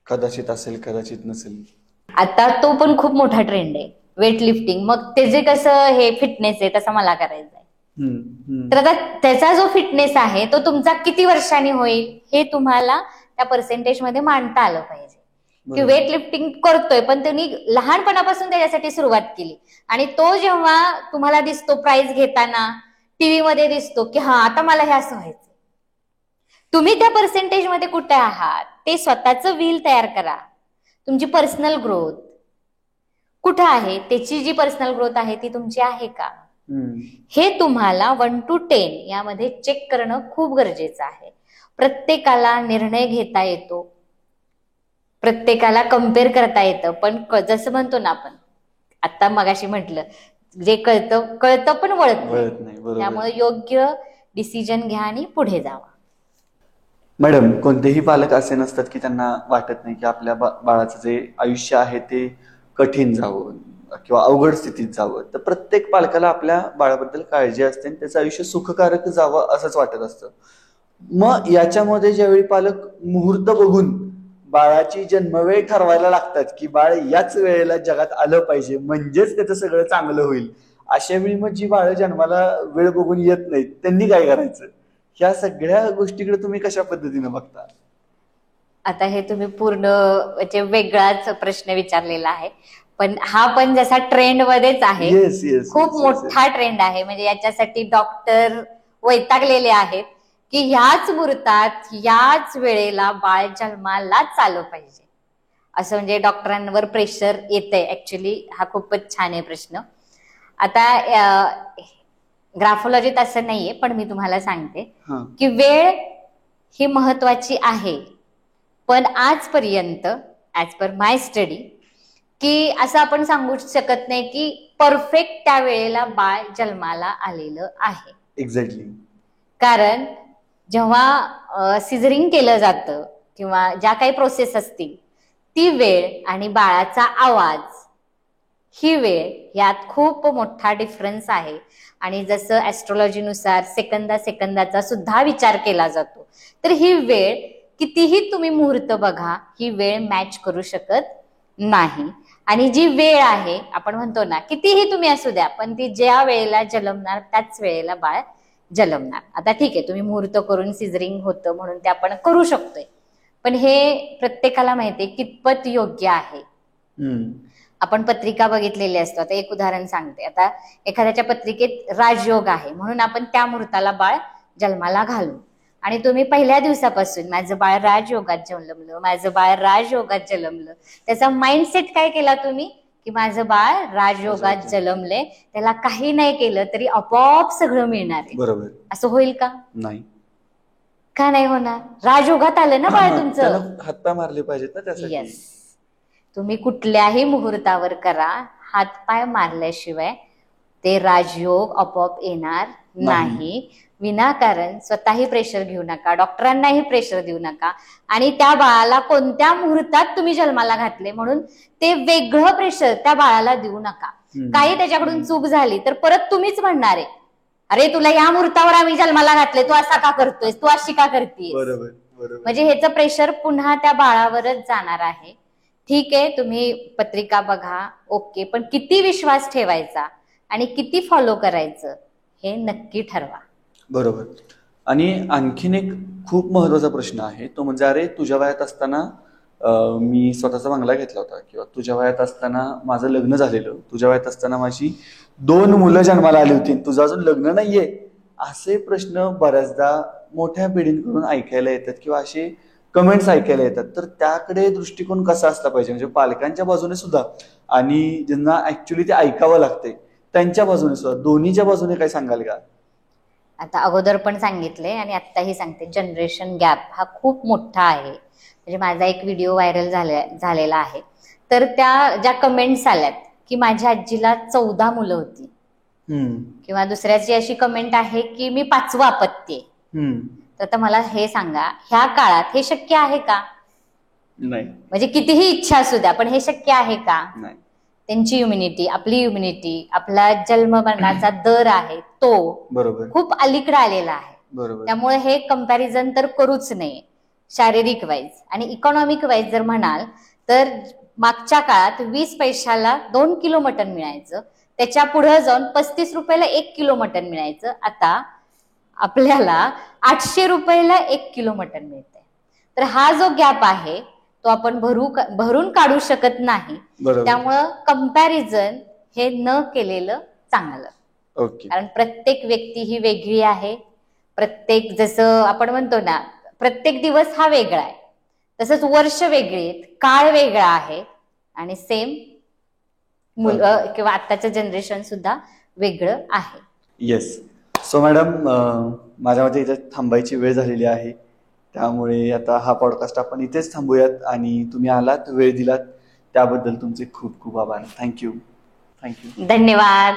कदाचित असेल, कदाचित नसेल. आता तो पण खूप मोठा ट्रेंड आहे, वेट लिफ्टिंग. मग त्याचे कसं हे फिटनेस आहे तसं मला करायचं आहे. तर आता त्याचा जो फिटनेस आहे तो तुमचा किती वर्षांनी होईल हे तुम्हाला त्या पर्सेंटेज मध्ये मांडता आलं पाहिजे. की वेट लिफ्टिंग करतोय पण त्यांनी लहानपणापासून त्याच्यासाठी सुरुवात केली, आणि तो जेव्हा तुम्हाला दिसतो प्राइज घेताना टीव्ही मध्ये दिसतो की हा आता मला हे असं व्हायचं, तुम्ही त्या पर्सेंटेज मध्ये कुठे आहात ते स्वतःचं व्हील तयार करा. तुमची पर्सनल ग्रोथ कुठं आहे, त्याची जी पर्सनल ग्रोथ आहे ती तुमची आहे का, हे तुम्हाला 1 to 10 यामध्ये चेक करणं खूप गरजेचं आहे. प्रत्येकाला निर्णय घेता येतो, प्रत्येकाला कम्पेअर करता येतं, पण जसं म्हणतो ना आपण आता मगाशी म्हटलं, जे कळतं पण वळत नाही. त्यामुळे योग्य डिसिजन घ्या आणि पुढे जावा. मॅडम, कोणतेही पालक असे नसतात की त्यांना वाटत नाही की आपल्या बाळाचं जे आयुष्य आहे ते कठीण जावं किंवा अवघड स्थितीत जावं. तर प्रत्येक पालकाला आपल्या बाळाबद्दल काळजी असते आणि त्याचं आयुष्य सुखकारक जावं असंच वाटत असतं. मग याच्यामध्ये ज्यावेळी पालक मुहूर्त बघून बाळाची जन्मवेळ ठरवायला लागतात की बाळ याच वेळेला जगात आलं पाहिजे म्हणजेच त्याचं सगळं चांगलं होईल, अशा वेळी मग जी बाळ जन्माला वेळ बघून येत नाहीत त्यांनी काय करायचं? ह्या सगळ्या गोष्टीकडे तुम्ही कशा पद्धतीने बघता? आता हे तुम्ही पूर्ण म्हणजे वेगळाच प्रश्न विचारलेला आहे, पण हा पण जसा ट्रेंड मध्येच आहे. येस येस, खूप मोठा ट्रेंड आहे. म्हणजे याच्यासाठी डॉक्टर वैतागलेले आहेत की ह्याच मुहूर्तात याच वेळेला बाळ जन्मालाच आलं पाहिजे, असं म्हणजे डॉक्टरांवर प्रेशर येतंय. ऍक्च्युली हा खूपच छान आहे प्रश्न. आता ग्राफोलॉजीत असं नाहीये, पण मी तुम्हाला सांगते की वेळ ही महत्वाची आहे, पण आजपर्यंत ऍज पर माय स्टडी की असं आपण सांगू शकत नाही की परफेक्ट त्या वेळेला बाळ जन्माला आलेलं आहे. एक्झॅक्टली. कारण जेव्हा सिझरिंग केलं जातं किंवा ज्या काही प्रोसेस असतील ती वेळ आणि बाळाचा आवाज ही वेळ यात खूप मोठा डिफरन्स आहे. आणि जसं ऍस्ट्रॉलॉजीनुसार सेकंदाचा सुद्धा विचार केला जातो, तर ही वेळ कितीही तुम्ही मुहूर्त बघा, ही वेळ मॅच करू शकत नाही. आणि जी वेळ आहे, आपण म्हणतो ना, कितीही तुम्ही असू द्या, पण ती ज्या वेळेला जन्मणार त्याच वेळेला बाळ जन्मणार. आता ठीक आहे, तुम्ही मुहूर्त करून सिझरिंग होतं म्हणून ते आपण करू शकतोय, पण हे प्रत्येकाला माहितीये कितपत योग्य आहे. आपण पत्रिका बघितलेली असतो. आता एक उदाहरण सांगते. आता एखाद्याच्या पत्रिकेत राजयोग आहे म्हणून आपण त्या मुहूर्ताला बाळ जन्माला घालू, आणि तुम्ही पहिल्या दिवसापासून माझं बाळ राजयोगात जन्मलं, माझं बाळ राजयोगात जन्मलं, त्याचा माइंडसेट काय केला तुम्ही की माझं बाळ राजयोगात जन्मले, त्याला काही नाही केलं तरी आपोआप सगळं मिळणार आहे. बरोबर. असं होईल का? नाही. का नाही होणार? राजयोगात आलं ना बाळ तुमचं. हातपाय मारले पाहिजेत ना त्यासाठी. येस. तुम्ही कुठल्याही मुहूर्तावर करा, हातपाय मारल्याशिवाय ते राजयोग आपोआप येणार नाही. विनाकारण स्वतःही प्रेशर घेऊ नका, डॉक्टरांनाही प्रेशर देऊ नका, आणि त्या बाळाला कोणत्या मुहूर्तात तुम्ही जन्माला घातले म्हणून ते वेगळं प्रेशर त्या बाळाला देऊ नका. काही त्याच्याकडून चूक झाली तर परत तुम्हीच म्हणणार आहे, अरे तुला या मुहूर्तावर आम्ही जन्माला घातले, तू असा का करतोयस, तू अशी का करतेस. म्हणजे ह्याचं प्रेशर पुन्हा त्या बाळावरच जाणार आहे. ठीक आहे, तुम्ही पत्रिका बघा, ओके, पण किती विश्वास ठेवायचा आणि किती फॉलो करायचं हे नक्की ठरवा. बरोबर. आणि आणखीन एक खूप महत्वाचा प्रश्न आहे, तो म्हणजे अरे तुझ्या वयात असताना मी स्वतःचा बंगला घेतला होता, किंवा तुझ्या वयात असताना माझं लग्न झालेलं, तुझ्या वयात असताना माझी 2 मुलं जन्माला आली होती, तुझं अजून लग्न नाहीये. असे प्रश्न बऱ्याचदा मोठ्या पिढींकडून ऐकायला येतात किंवा असे कमेंट्स ऐकायला येतात. तर त्याकडे दृष्टिकोन कसा असला पाहिजे, म्हणजे पालकांच्या बाजूने सुद्धा आणि ज्यांना ऍक्च्युली ते ऐकावं लागते त्यांच्या बाजूने सुद्धा, दोन्हीच्या बाजूने काय सांगाल का? आता अगोदर पण सांगितले आणि आत्ताही सांगते, जनरेशन गॅप हा खूप मोठा आहे. म्हणजे माझा एक व्हिडिओ व्हायरल झालेला आहे, तर त्या ज्या कमेंट्स आल्यात की माझ्या आजीला 14 मुलं होती, किंवा दुसऱ्याची अशी कमेंट आहे की मी 5वं अपत्य. तर आता मला हे सांगा, ह्या काळात हे शक्य आहे का? नाही. म्हणजे कितीही इच्छा असू द्या, पण हे शक्य आहे का? नाही. त्यांची इम्युनिटी, आपली इम्युनिटी, आपला जन्म मरणाचा दर आहे तो बरोबर खूप अलीकडे आलेला आहे. बरोबर. त्यामुळे हे कंपॅरिझन तर करूच नये. शारीरिक वाईज आणि इकॉनॉमिक वाईज जर म्हणाल तर मागच्या काळात 20 पैशाला 2 किलो मटण मिळायचं, त्याच्या पुढे जाऊन 35 रुपयाला 1 किलो मटण मिळायचं. आता आपल्याला 800 रुपयाला 1 किलो मटण मिळतंय. तर हा जो गॅप आहे तो आपण भरून काढू शकत नाही. त्यामुळं कंपॅरिझन हे न केलेलं चांगलं. कारण प्रत्येक व्यक्ती ही वेगळी आहे. प्रत्येक, जसं आपण म्हणतो ना, प्रत्येक दिवस हा वेगळा आहे, तसंच वर्ष वेगळी, काळ वेगळा आहे, आणि सेम मुलं किंवा आत्ताचं जनरेशन सुद्धा वेगळं आहे. येस. सो मॅडम, माझ्या मते इथे थांबायची वेळ झालेली आहे, त्यामुळे आता हा पॉडकास्ट आपण इथेच थांबूयात. आणि तुम्ही आलात, वेळ दिलात, त्याबद्दल तुमचे खूप खूप आभार. थँक्यू. धन्यवाद.